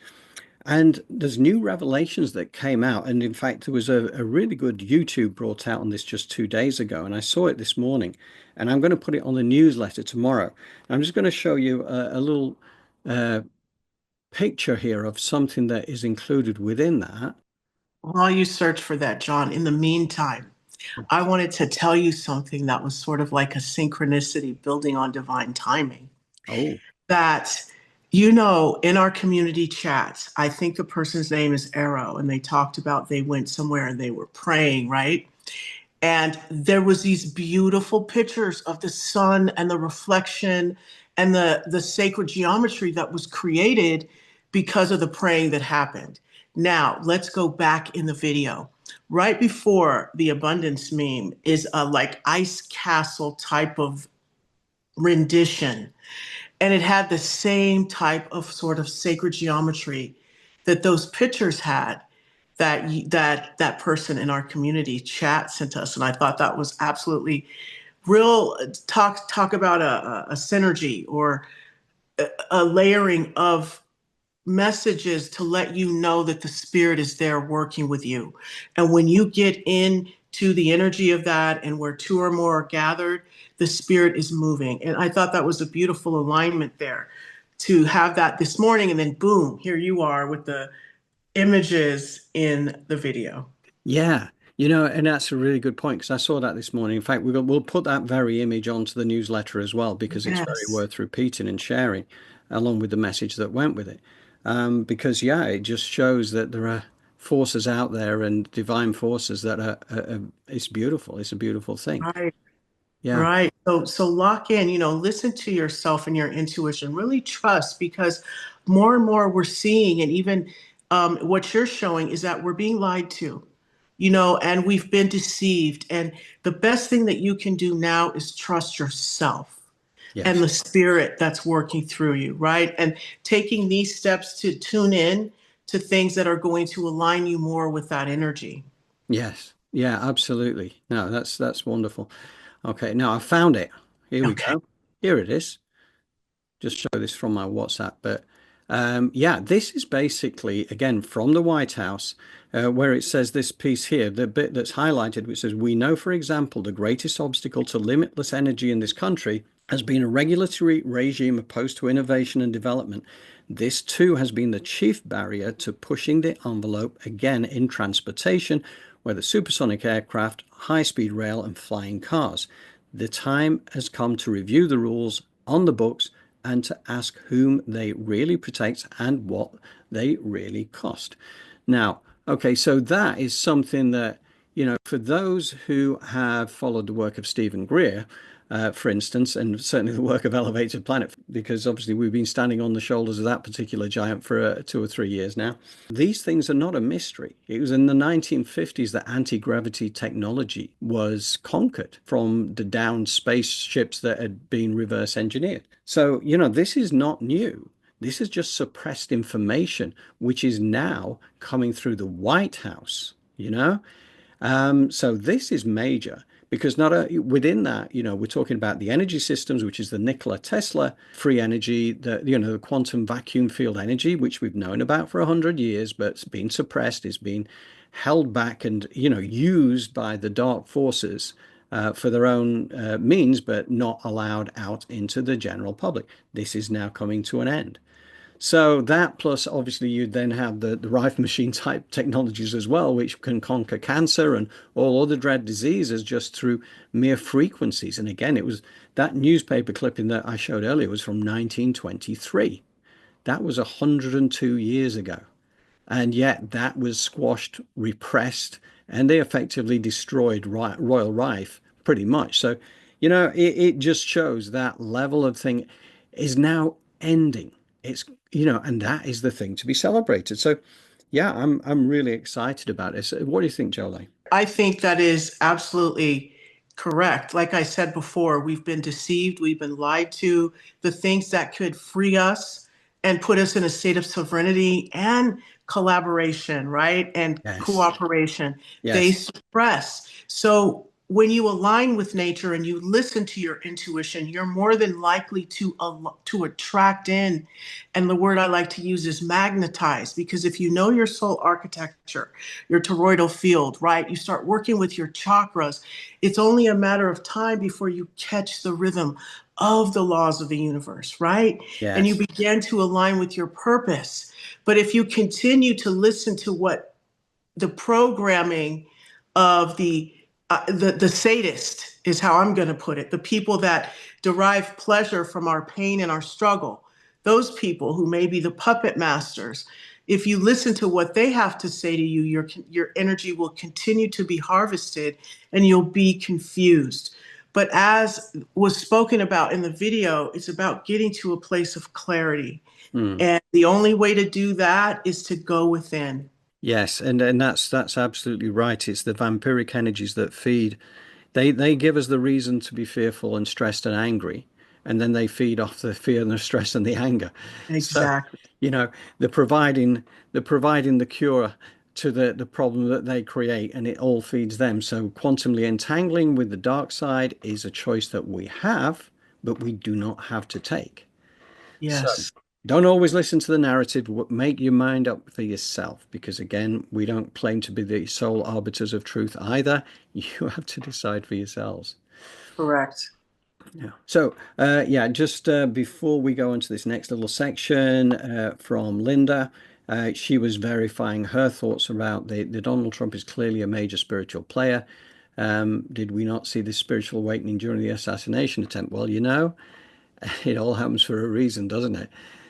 And there's new revelations that came out. And in fact, there was a really good YouTube brought out on this just 2 days ago. And I saw it this morning. And I'm going to put it on the newsletter tomorrow. I'm just going to show you a little picture here of something that is included within that. While you search for that, John, in the meantime, I wanted to tell you something that was sort of like a synchronicity building on divine timing. Oh, That, in our community chats, I think the person's name is Arrow, and they talked about they went somewhere and they were praying, right? And there was these beautiful pictures of the sun and the reflection and the sacred geometry that was created because of the praying that happened. Now, let's go back in the video. Right before the abundance meme is a like ice castle type of rendition. And it had the same type of sort of sacred geometry that those pictures had that person in our community chat sent us. And I thought that was absolutely real. Talk about a synergy or a layering of messages to let you know that the spirit is there working with you. And when you get into the energy of that and where two or more are gathered, the spirit is moving. And I thought that was a beautiful alignment there to have that this morning. And then boom, here you are with the images in the video. yeah. And that's a really good point, because I saw that this morning. In fact, we'll put that very image onto the newsletter as well, because it's very Yes. worth repeating and sharing, along with the message that went with it. Because, yeah, it just shows that there are forces out there and divine forces that it's beautiful. It's a beautiful thing. Right. Yeah. Right. So lock in, listen to yourself and your intuition. Really trust, because more and more we're seeing, and even what you're showing is that we're being lied to, and we've been deceived. And the best thing that you can do now is trust yourself and Yes. the spirit that's working through you, right? And taking these steps to tune in to things that are going to align you more with that energy. Yes. Yeah, absolutely. No, that's wonderful. Okay, now I found it. Here we Okay. go. Here it is. Just show this from my WhatsApp. But yeah, this is basically, again, from the White House, where it says this piece here, the bit that's highlighted, which says, "We know, for example, the greatest obstacle to limitless energy in this country has been a regulatory regime opposed to innovation and development. This too has been the chief barrier to pushing the envelope again in transportation, whether supersonic aircraft, high-speed rail, and flying cars. The time has come to review the rules on the books and to ask whom they really protect and what they really cost." Now, okay, so that is something that, For those who have followed the work of Stephen Greer, for instance, and certainly the work of Elevated Planet, because obviously we've been standing on the shoulders of that particular giant for 2 or 3 years now. These things are not a mystery. It was in the 1950s that anti-gravity technology was conquered from the downed spaceships that had been reverse engineered. So, this is not new. This is just suppressed information, which is now coming through the White House. So this is major because not within that, we're talking about the energy systems, which is the Nikola Tesla free energy, the quantum vacuum field energy, which we've known about for 100 years, but it's been suppressed, it's been held back and, used by the dark forces for their own means, but not allowed out into the general public. This is now coming to an end. So that plus obviously you then have the Rife machine type technologies as well, which can conquer cancer and all other dread diseases just through mere frequencies. And again, it was that newspaper clipping that I showed earlier was from 1923. That was 102 years ago. And yet that was squashed, repressed, and they effectively destroyed Royal Rife pretty much. So, it just shows that level of thing is now ending. It's, and that is the thing to be celebrated. So, yeah, I'm really excited about this. What do you think, Jolé? I think that is absolutely correct. Like I said before, we've been deceived, we've been lied to. The things that could free us and put us in a state of sovereignty and collaboration, right? And Yes. cooperation, they Yes. suppress. So when you align with nature and you listen to your intuition, you're more than likely to attract in. And the word I like to use is magnetize, because if you know your soul architecture, your toroidal field, right? You start working with your chakras. It's only a matter of time before you catch the rhythm of the laws of the universe, right? And you Yes. begin to align with your purpose. But if you continue to listen to what the programming of the sadist is how I'm going to put it, the people that derive pleasure from our pain and our struggle, those people who may be the puppet masters, if you listen to what they have to say to you, your energy will continue to be harvested and you'll be confused. But as was spoken about in the video, it's about getting to a place of clarity. Mm. And the only way to do that is to go within. Yes, and that's absolutely right. It's the vampiric energies that feed. They give us the reason to be fearful and stressed and angry, and then they feed off the fear and the stress and the anger. So, Exactly. you know, they're providing the cure to the problem that they create, and it all feeds them. So quantumly entangling with the dark side is a choice that we have, but we do not have to take. So Yes. don't always listen to the narrative. Make your mind up for yourself, because again, we don't claim to be the sole arbiters of truth either. You have to decide for yourselves. Correct. Yeah. So, yeah, just before we go into this next little section from Linda, she was verifying her thoughts about the Donald Trump is clearly a major spiritual player. Did we not see this spiritual awakening during the assassination attempt? Well, it all happens for a reason, doesn't it?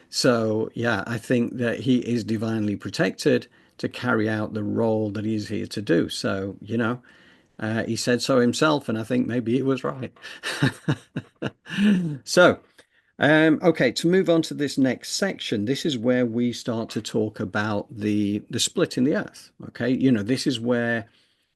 So, yeah, I think that he is divinely protected to carry out the role that he's here to do. So, he said so himself, and I think maybe he was right. So, okay, to move on to this next section, this is where we start to talk about the split in the earth. Okay, this is where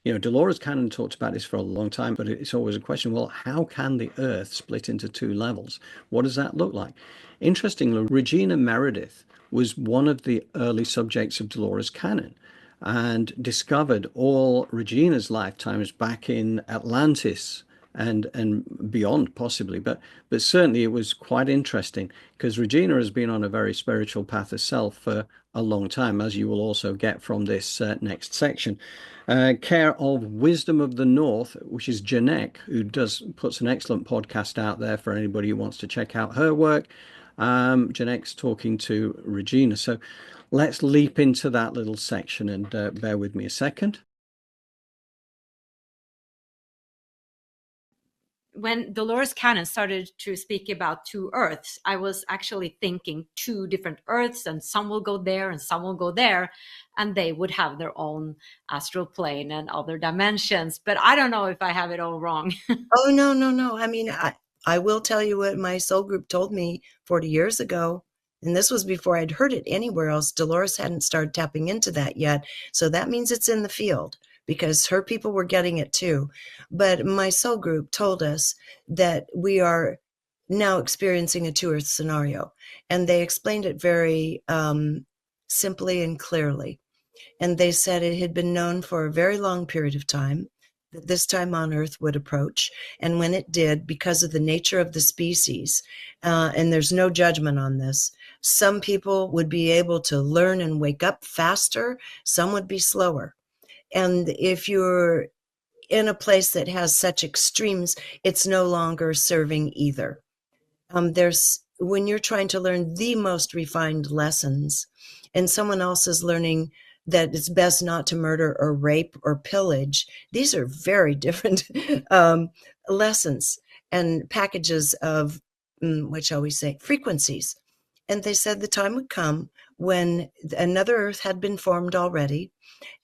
Dolores Cannon talked about this for a long time, but it's always a question. Well, how can the earth split into two levels? What does that look like? Interestingly, Regina Meredith was one of the early subjects of Dolores Cannon and discovered all Regina's lifetimes back in Atlantis and beyond possibly, but certainly it was quite interesting because Regina has been on a very spiritual path herself for a long time, as you will also get from this next section. Care of Wisdom of the North, which is Janek, who puts an excellent podcast out there for anybody who wants to check out her work. Janek's talking to Regina. So let's leap into that little section and bear with me a second. when Dolores Cannon started to speak about two Earths, I was actually thinking two different Earths, and some will go there and some will go there, and they would have their own astral plane and other dimensions. But I don't know if I have it all wrong. Oh, no, no, no. I mean, I will tell you what my soul group told me 40 years ago. And this was before I'd heard it anywhere else. Dolores hadn't started tapping into that yet. So that means it's in the field because her people were getting it too. But my soul group told us that we are now experiencing a two Earth scenario. And they explained it very simply and clearly. And they said it had been known for a very long period of time that this time on Earth would approach. And when it did, because of the nature of the species, and there's no judgment on this, some people would be able to learn and wake up faster, some would be slower. And if you're in a place that has such extremes, it's no longer serving either. When you're trying to learn the most refined lessons, and someone else is learning that it's best not to murder or rape or pillage, these are very different lessons and packages of, what shall we say, frequencies. And they said the time would come when another Earth had been formed already,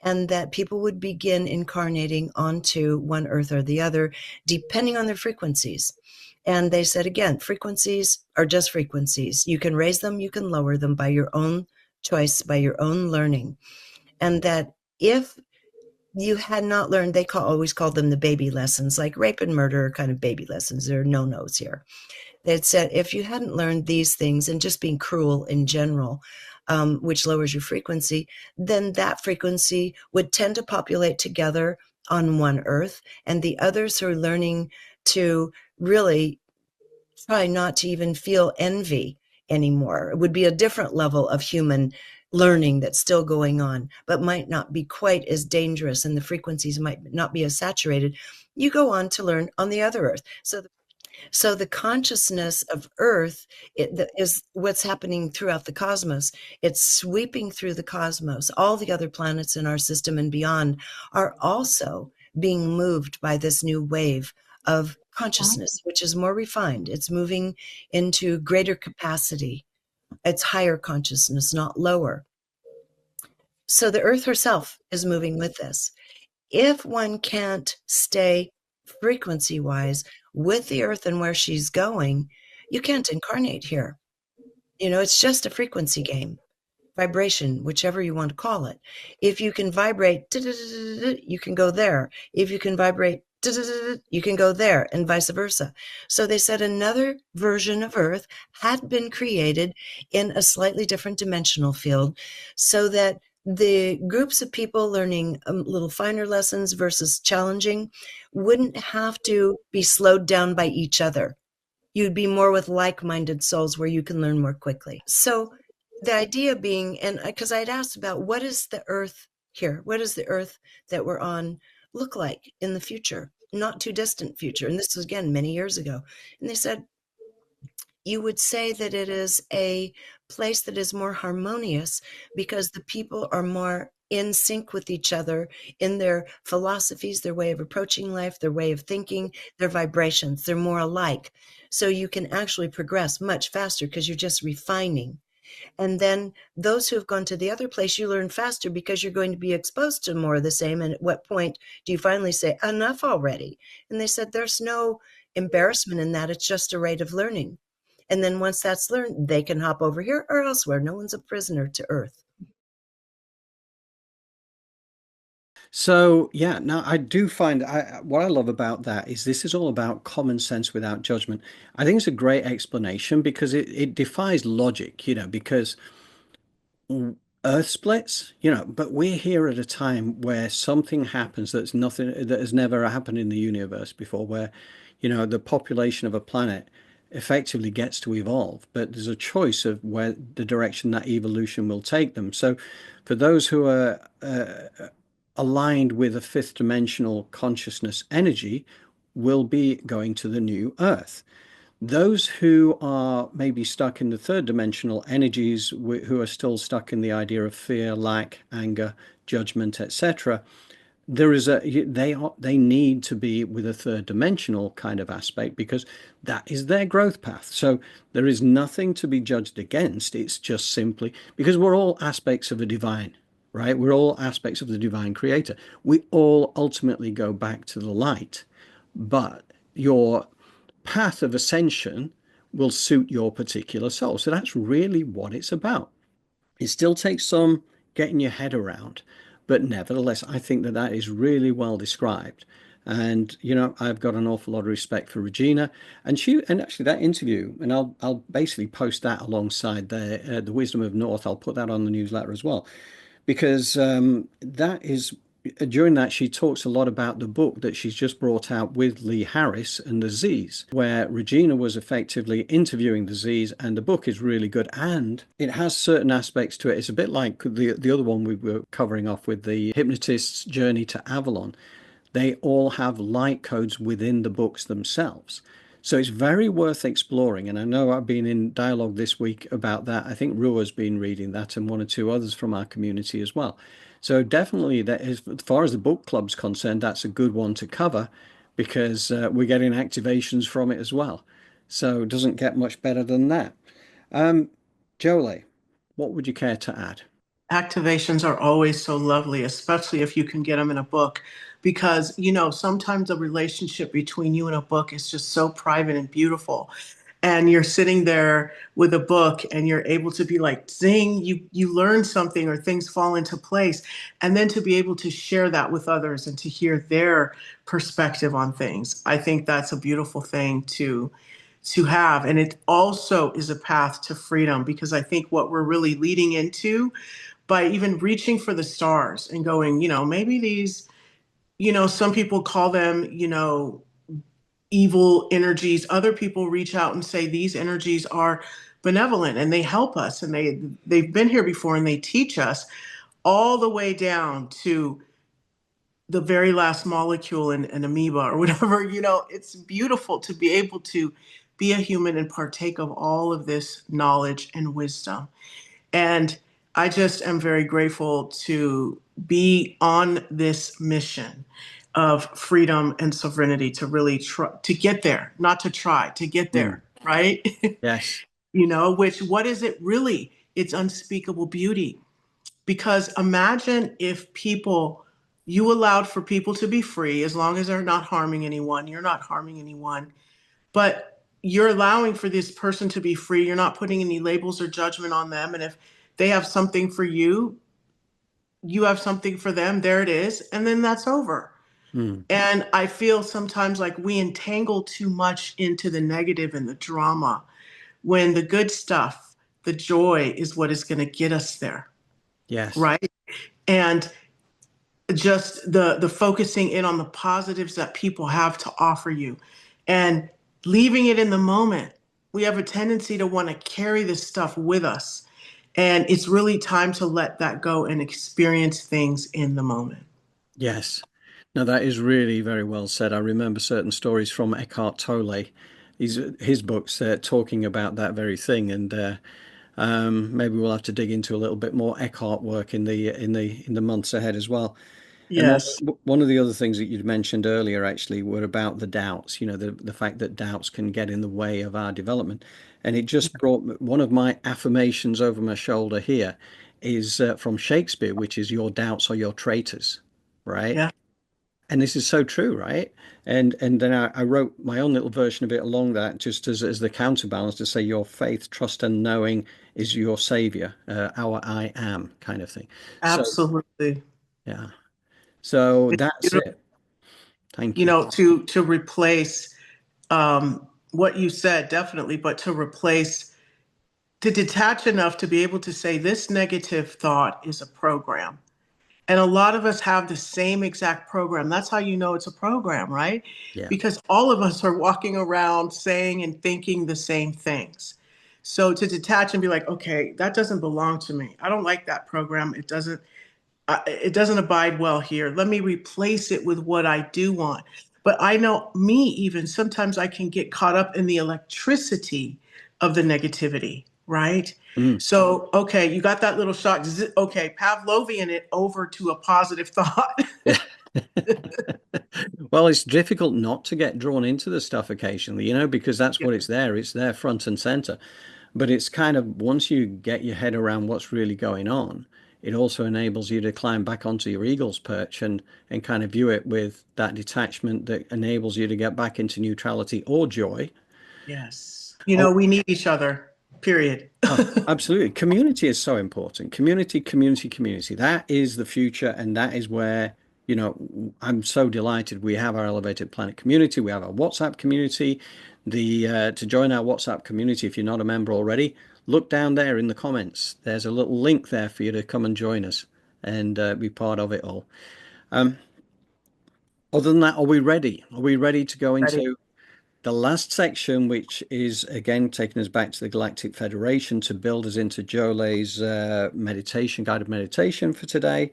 and that people would begin incarnating onto one Earth or the other, depending on their frequencies. And they said, again, frequencies are just frequencies. You can raise them, you can lower them by your own choice, by your own learning. And that if you had not learned, they always called them the baby lessons, like rape and murder are kind of baby lessons. There are no-nos here. They'd said, if you hadn't learned these things and just being cruel in general, which lowers your frequency, then that frequency would tend to populate together on one Earth, and the others who are learning to really try not to even feel envy anymore. It would be a different level of human learning that's still going on, but might not be quite as dangerous, and the frequencies might not be as saturated. You go on to learn on the other Earth. So the consciousness of Earth is what's happening throughout the cosmos. It's sweeping through the cosmos. All the other planets in our system and beyond are also being moved by this new wave of consciousness, which is more refined. It's moving into greater capacity. It's higher consciousness, not lower. So the Earth herself is moving with this. If one can't stay frequency-wise with the Earth and where she's going, you can't incarnate here. It's just a frequency game, vibration, whichever you want to call it. If you can vibrate, you can go there. If you can vibrate, you can go there, and vice versa. So they said another version of Earth had been created in a slightly different dimensional field, so that the groups of people learning little finer lessons versus challenging wouldn't have to be slowed down by each other. You'd be more with like-minded souls where you can learn more quickly. So the idea being, and because I'd asked about what is the Earth here? What does the Earth that we're on look like in the future? Not too distant future. And this was, again, many years ago. And they said, you would say that it is a place that is more harmonious because the people are more in sync with each other in their philosophies, their way of approaching life, their way of thinking, their vibrations. They're more alike. So you can actually progress much faster because you're just refining. And then those who have gone to the other place, you learn faster because you're going to be exposed to more of the same. And at what point do you finally say, enough already? And they said, there's no embarrassment in that. It's just a rate of learning. And then once that's learned, they can hop over here or elsewhere. No one's a prisoner to Earth. So, yeah, now I do find what I love about that is this is all about common sense without judgment. I think it's a great explanation because it defies logic, because Earth splits, but we're here at a time where something happens that has never happened in the universe before, where, the population of a planet effectively gets to evolve, but there's a choice of where the direction that evolution will take them. So for those who are aligned with a fifth dimensional consciousness energy will be going to the new Earth. Those who are maybe stuck in the third dimensional energies, who are still stuck in the idea of fear, lack, anger, judgment, etc., there is they need to be with a third dimensional kind of aspect because that is their growth path. So there is nothing to be judged against. It's just simply because we're all aspects of a divine, right? We're all aspects of the divine creator. We all ultimately go back to the light, but your path of ascension will suit your particular soul. So that's really what it's about. It still takes some getting your head around, but nevertheless, I think that that is really well described. And I've got an awful lot of respect for Regina, and actually that interview, and I'll basically post that alongside the Wisdom of North. I'll put that on the newsletter as well, because that is during that she talks a lot about the book that she's just brought out with Lee Harris and the Z's, where Regina was effectively interviewing the Z's, and the book is really good and it has certain aspects to it. It's a bit like the other one we were covering off with the hypnotist's journey to Avalon. They all have light codes within the books themselves. So it's very worth exploring. And I know I've been in dialogue this week about that. I think Rua's been reading that and one or two others from our community as well. So definitely, that is, as far as the book club's concerned, that's a good one to cover because we're getting activations from it as well. So it doesn't get much better than that. Jolé, what would you care to add? Activations are always so lovely, especially if you can get them in a book, because, sometimes a relationship between you and a book is just so private and beautiful. And you're sitting there with a book and you're able to be like, zing, you learn something or things fall into place. And then to be able to share that with others and to hear their perspective on things. I think that's a beautiful thing to have. And it also is a path to freedom, because I think what we're really leading into by even reaching for the stars and going, maybe these, some people call them, evil energies. Other people reach out and say these energies are benevolent and they help us and they've been here before and they teach us, all the way down to the very last molecule in an amoeba or whatever. It's beautiful to be able to be a human and partake of all of this knowledge and wisdom. And I just am very grateful to be on this mission of freedom and sovereignty to really try to get there, not to try to get there, right? Yes. Which, what is it really? It's unspeakable beauty. Because imagine if you allowed for people to be free, as long as they're not harming anyone, you're not harming anyone, but you're allowing for this person to be free. You're not putting any labels or judgment on them. And if they have something for you, you have something for them, there it is. And then that's over. And I feel sometimes like we entangle too much into the negative and the drama, when the good stuff, the joy, is what is going to get us there. Yes. Right. And just the focusing in on the positives that people have to offer you and leaving it in the moment. We have a tendency to want to carry this stuff with us. And it's really time to let that go and experience things in the moment. Yes. No, that is really very well said. I remember certain stories from Eckhart Tolle, his books talking about that very thing, and maybe we'll have to dig into a little bit more Eckhart work in the months ahead as well. And then Yes. one of the other things that you'd mentioned earlier actually were about the doubts, the fact that doubts can get in the way of our development. And it just brought one of my affirmations over my shoulder here is from Shakespeare, which is your doubts are your traitors, right? Yeah. And this is so true, right? And then I wrote my own little version of it along that, just as the counterbalance to say your faith, trust, and knowing is your savior, our I am kind of thing. So Absolutely. yeah, so It's that's beautiful, it. Thank you. to replace what you said, definitely, but to detach enough to be able to say this negative thought is a program. And a lot of us have the same exact program. That's how you know it's a program, right? Yeah. Because all of us are walking around saying and thinking the same things. So to detach and be like, okay, that doesn't belong to me. I don't like that program. It doesn't abide well here. Let me replace it with what I do want. But I know me, even sometimes I can get caught up in the electricity of the negativity, right? Mm. So, okay, you got that little shock. Okay, Pavlovian it over to a positive thought. Yeah. Well, it's difficult not to get drawn into the stuff occasionally, because that's Yeah. what it's there. It's there front and center. But it's kind of once you get your head around what's really going on, it also enables you to climb back onto your eagle's perch and kind of view it with that detachment that enables you to get back into neutrality or joy. Yes. Oh, We need each other, period. oh, absolutely. Community is so important. Community, community, community. That is the future, and that is where, I'm so delighted we have our Elevated Planet community. We have our WhatsApp community. To join our WhatsApp community, if you're not a member already, look down there in the comments. There's a little link there for you to come and join us and be part of it all. Other than that, are we ready? Are we ready to go Ready. into the last section, which is again taking us back to the Galactic Federation to build us into Jolé's guided meditation for today?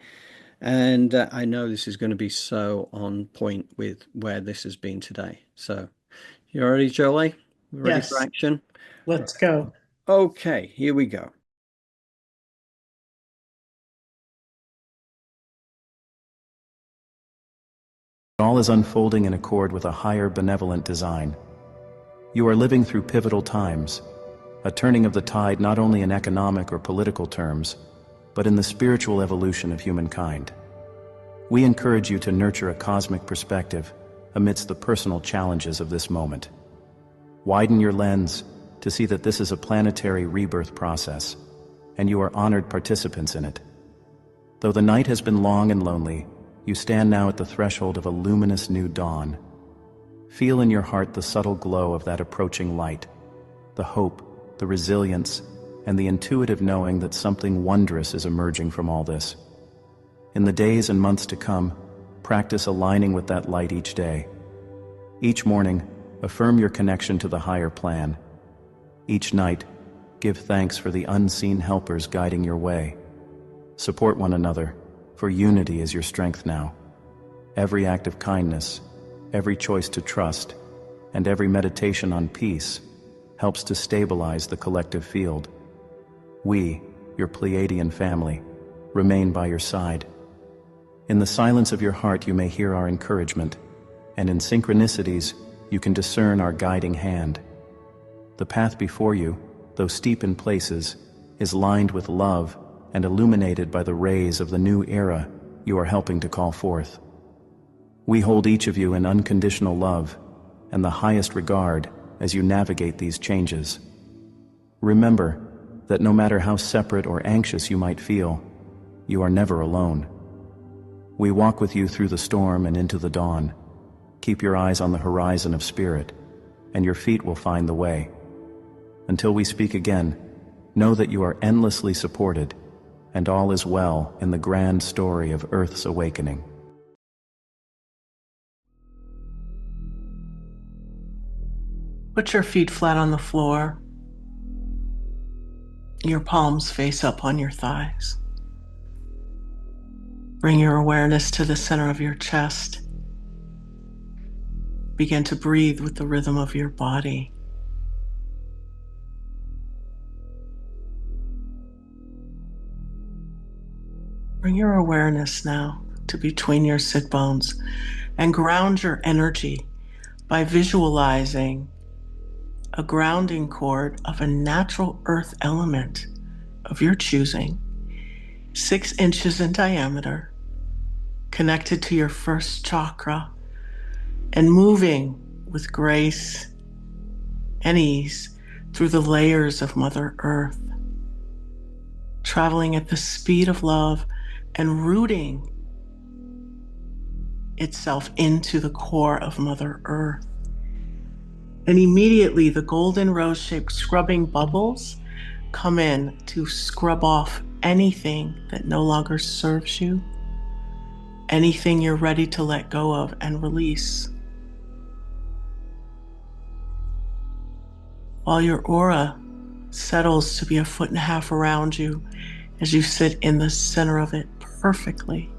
And I know this is going to be so on point with where this has been today. So, you ready, Jolé? Ready for Yes. action? Let's go. Okay, here we go. All is unfolding in accord with a higher benevolent design. You are living through pivotal times, a turning of the tide not only in economic or political terms, but in the spiritual evolution of humankind. We encourage you to nurture a cosmic perspective amidst the personal challenges of this moment. Widen your lens to see that this is a planetary rebirth process, and you are honored participants in it. Though the night has been long and lonely, you stand now at the threshold of a luminous new dawn. Feel in your heart the subtle glow of that approaching light, the hope, the resilience, and the intuitive knowing that something wondrous is emerging from all this. In the days and months to come, practice aligning with that light each day. Each morning, affirm your connection to the higher plan. Each night, give thanks for the unseen helpers guiding your way. Support one another, for unity is your strength now. Every act of kindness, every choice to trust, and every meditation on peace helps to stabilize the collective field. We, your Pleiadian family, remain by your side. In the silence of your heart you may hear our encouragement, and in synchronicities you can discern our guiding hand. The path before you, though steep in places, is lined with love and illuminated by the rays of the new era you are helping to call forth. We hold each of you in unconditional love and the highest regard as you navigate these changes. Remember that no matter how separate or anxious you might feel, you are never alone. We walk with you through the storm and into the dawn. Keep your eyes on the horizon of spirit, and your feet will find the way. Until we speak again, know that you are endlessly supported, and all is well in the grand story of Earth's awakening. Put your feet flat on the floor. Your palms face up on your thighs. Bring your awareness to the center of your chest. Begin to breathe with the rhythm of your body. Bring your awareness now to between your sit bones and ground your energy by visualizing a grounding cord of a natural earth element of your choosing, 6 inches in diameter, connected to your first chakra and moving with grace and ease through the layers of Mother Earth, traveling at the speed of love and rooting itself into the core of Mother Earth. And immediately the golden rose-shaped scrubbing bubbles come in to scrub off anything that no longer serves you, anything you're ready to let go of and release. While your aura settles to be 1.5 feet around you as you sit in the center of it perfectly,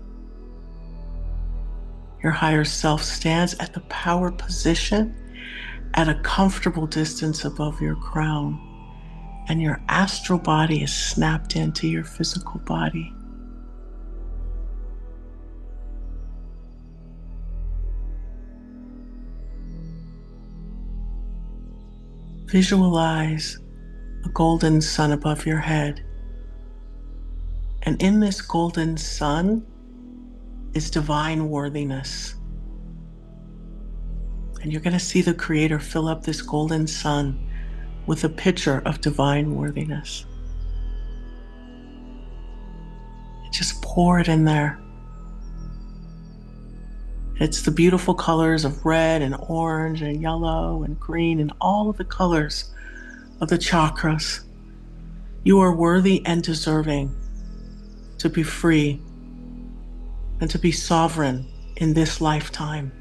your higher self stands at the power position at a comfortable distance above your crown, and your astral body is snapped into your physical body. Visualize a golden sun above your head. And in this golden sun is divine worthiness. And you're going to see the Creator fill up this golden sun with a picture of divine worthiness. Just pour it in there. It's the beautiful colors of red and orange and yellow and green and all of the colors of the chakras. You are worthy and deserving to be free and to be sovereign in this lifetime.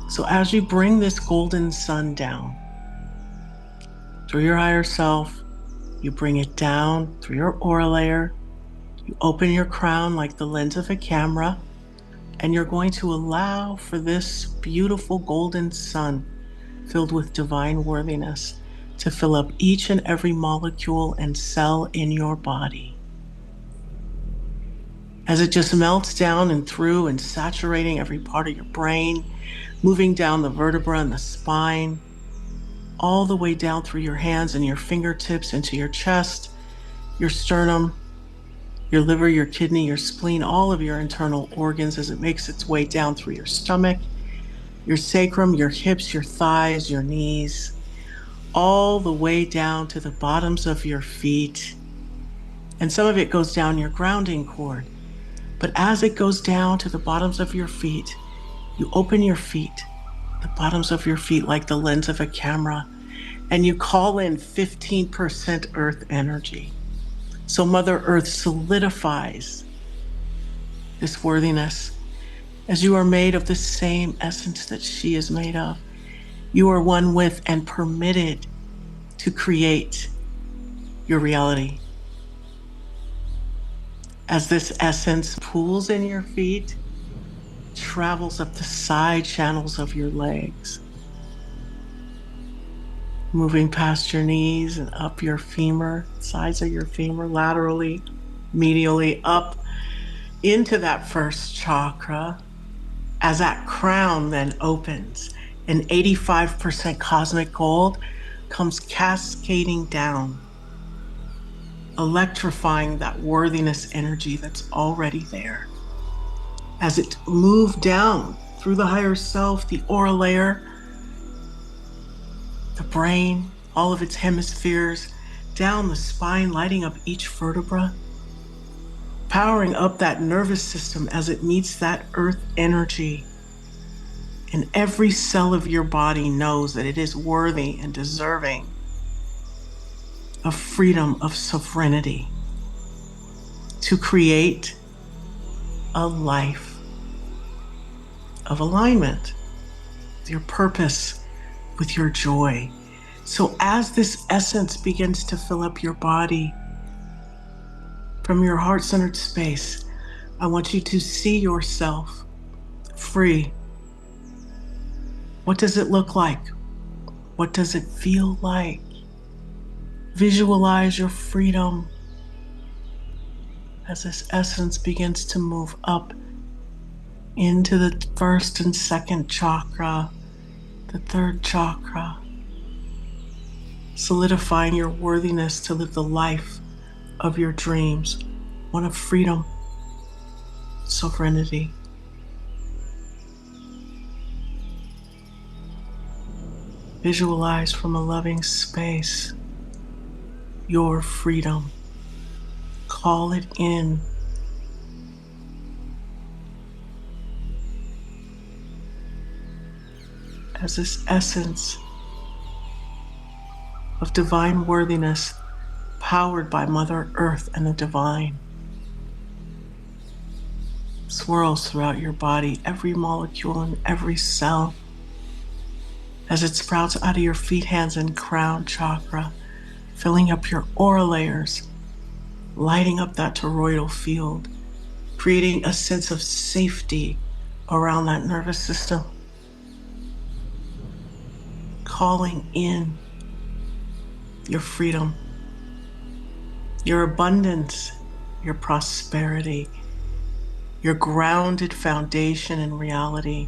So as you bring this golden sun down through your higher self, you bring it down through your aura layer, you open your crown like the lens of a camera, and you're going to allow for this beautiful golden sun filled with divine worthiness to fill up each and every molecule and cell in your body. As it just melts down and through and saturating every part of your brain, moving down the vertebra and the spine, all the way down through your hands and your fingertips into your chest, your sternum, your liver, your kidney, your spleen, all of your internal organs as it makes its way down through your stomach, your sacrum, your hips, your thighs, your knees, all the way down to the bottoms of your feet. And some of it goes down your grounding cord. But as it goes down to the bottoms of your feet, you open your feet, the bottoms of your feet like the lens of a camera, and you call in 15% earth energy. So Mother Earth solidifies this worthiness. As you are made of the same essence that she is made of, you are one with and permitted to create your reality. As this essence pools in your feet, travels up the side channels of your legs, moving past your knees and up your femur, sides of your femur, laterally, medially, up into that first chakra. As that crown then opens, and 85% cosmic gold comes cascading down, electrifying that worthiness energy that's already there. As it moved down through the higher self, the aura layer, the brain, all of its hemispheres, down the spine, lighting up each vertebra, powering up that nervous system as it meets that earth energy. And every cell of your body knows that it is worthy and deserving of freedom, of sovereignty, to create a life of alignment with your purpose, with your joy. So as this essence begins to fill up your body from your heart-centered space, I want you to see yourself free. What does it look like? What does it feel like? Visualize your freedom as this essence begins to move up into the first and second chakra, the third chakra, solidifying your worthiness to live the life of your dreams, one of freedom, sovereignty. Visualize from a loving space your freedom. Call it in. As this essence of divine worthiness, powered by Mother Earth and the divine, swirls throughout your body, every molecule and every cell, as it sprouts out of your feet, hands, and crown chakra, filling up your aura layers, lighting up that toroidal field, creating a sense of safety around that nervous system, calling in your freedom, your abundance, your prosperity, your grounded foundation in reality.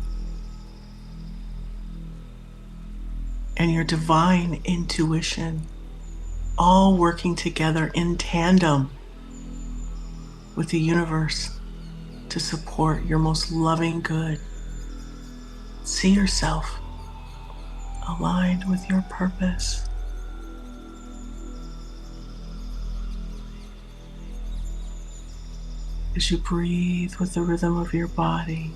and your divine intuition, all working together in tandem with the universe to support your most loving good. See yourself aligned with your purpose. As you breathe with the rhythm of your body,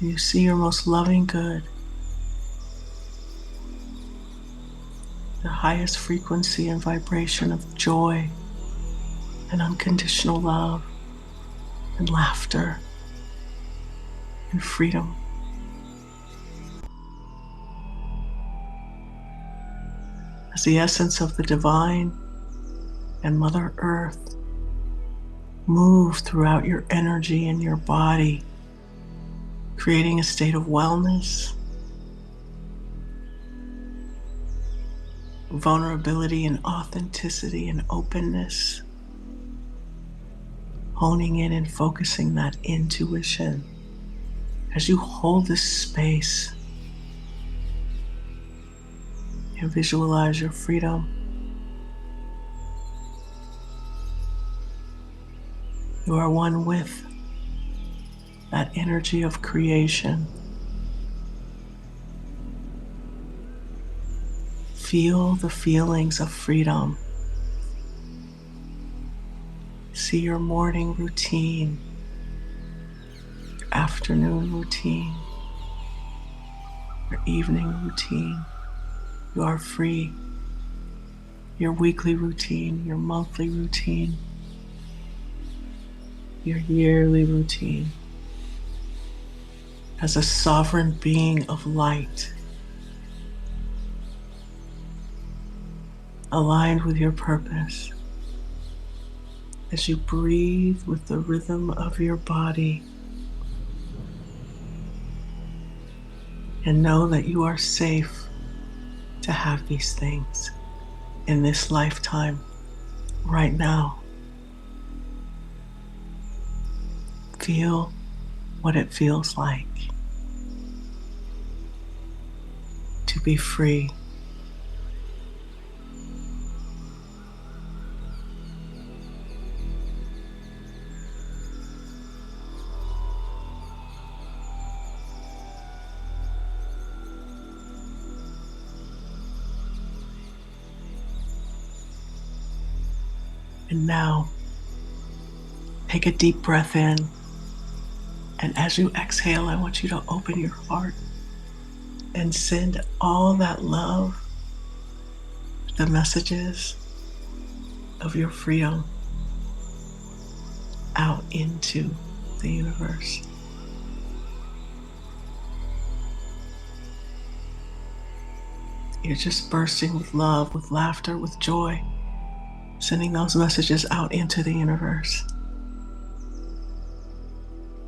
you see your most loving good, the highest frequency and vibration of joy and unconditional love and laughter and freedom. As the essence of the divine and Mother Earth move throughout your energy and your body, creating a state of wellness, vulnerability and authenticity and openness, honing in and focusing that intuition. As you hold this space, you visualize your freedom. You are one with that energy of creation. Feel the feelings of freedom. See your morning routine, your afternoon routine, your evening routine. You are free. Your weekly routine, your monthly routine, your yearly routine. As a sovereign being of light, aligned with your purpose. As you breathe with the rhythm of your body, and know that you are safe to have these things in this lifetime, right now. Feel what it feels like to be free. And now, take a deep breath in. And as you exhale, I want you to open your heart and send all that love, the messages of your freedom out into the universe. You're just bursting with love, with laughter, with joy, sending those messages out into the universe.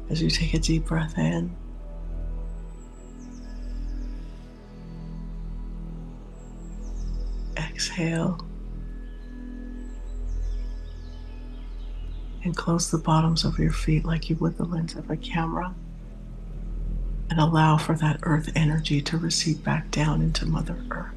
As you take a deep breath in, exhale, and close the bottoms of your feet like you would the lens of a camera, and allow for that earth energy to recede back down into Mother Earth.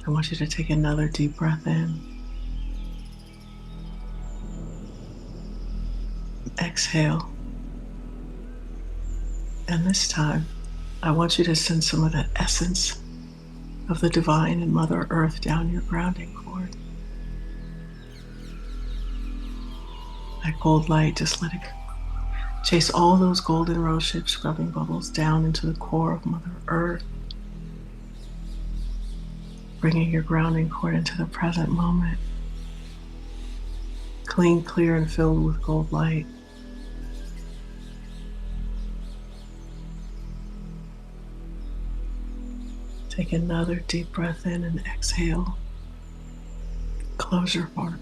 I want you to take another deep breath in. Exhale. And this time, I want you to send some of that essence of the divine and Mother Earth down your grounding cord. That gold light, just let it chase all those golden rose-shaped scrubbing bubbles down into the core of Mother Earth, bringing your grounding cord into the present moment, clean, clear, and filled with gold light. Take another deep breath in and exhale. Close your heart,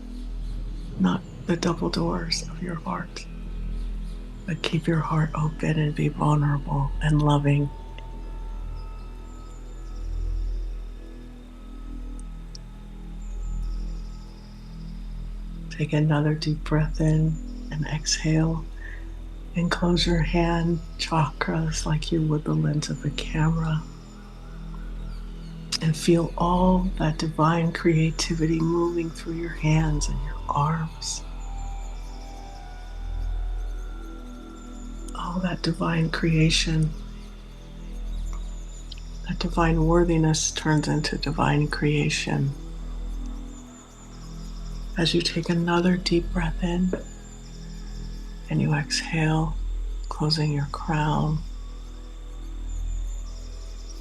not the double doors of your heart, but keep your heart open and be vulnerable and loving. Take another deep breath in and exhale. And close your hand chakras like you would the lens of a camera. And feel all that divine creativity moving through your hands and your arms. All that divine creation, that divine worthiness turns into divine creation. As you take another deep breath in and you exhale, closing your crown,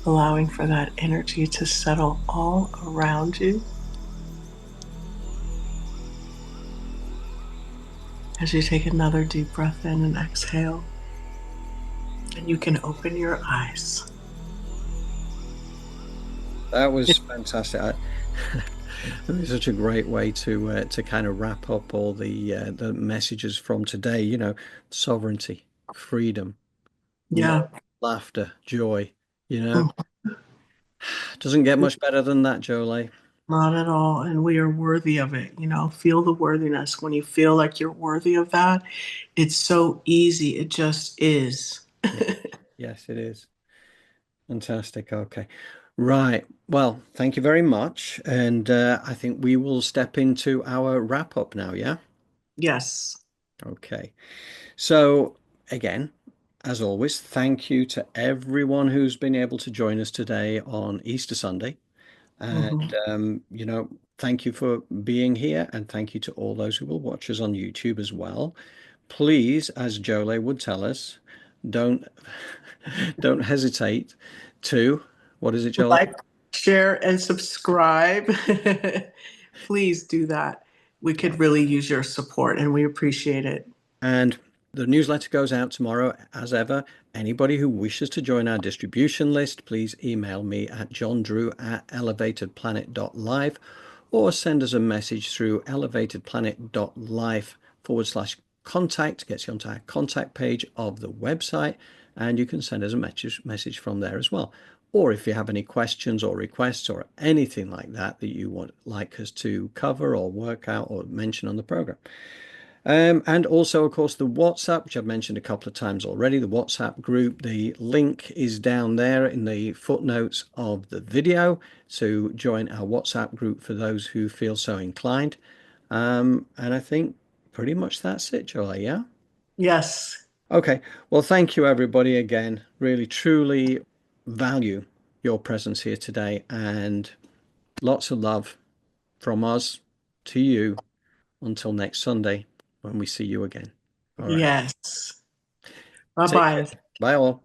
allowing for that energy to settle all around you. As you take another deep breath in and exhale, and you can open your eyes. That was fantastic. It's such a great way to kind of wrap up all the messages from today. You know, sovereignty, freedom, Yeah. love, laughter, joy. You know, Mm, doesn't get much better than that, Jolé. not at all. And we are worthy of it. Feel the worthiness. When you feel like you're worthy of that, it's so easy. It just is. Yeah. Yes, it is. Fantastic. Okay. Right. Well, thank you very much. And I think we will step into our wrap up now, yeah? Yes. Okay. So, again, as always, thank you to everyone who's been able to join us today on Easter Sunday. And, Mhm. thank you for being here. And thank you to all those who will watch us on YouTube as well. Please, as Jolé would tell us, don't don't hesitate to, what is it, Jolé? Like, share, and subscribe. Please do that. We could really use your support and we appreciate it. And the newsletter goes out tomorrow, as ever. Anybody who wishes to join our distribution list, please email me at johndrew@elevatedplanet.live or send us a message through elevatedplanet.live/contact. Gets you onto our contact page of the website, and you can send us a message from there as well. Or if you have any questions or requests or anything like that that you would like us to cover or work out or mention on the program. And also, of course, the WhatsApp, which I've mentioned a couple of times already, the WhatsApp group. The link is down there in the footnotes of the video. So join our WhatsApp group for those who feel so inclined. And I think pretty much that's it, Jolé, yeah? Yes. Okay. Well, thank you, everybody, again. Really, truly value your presence here today. And lots of love from us to you until next Sunday when we see you again. All right. Yes. Bye Take care. bye. Bye all.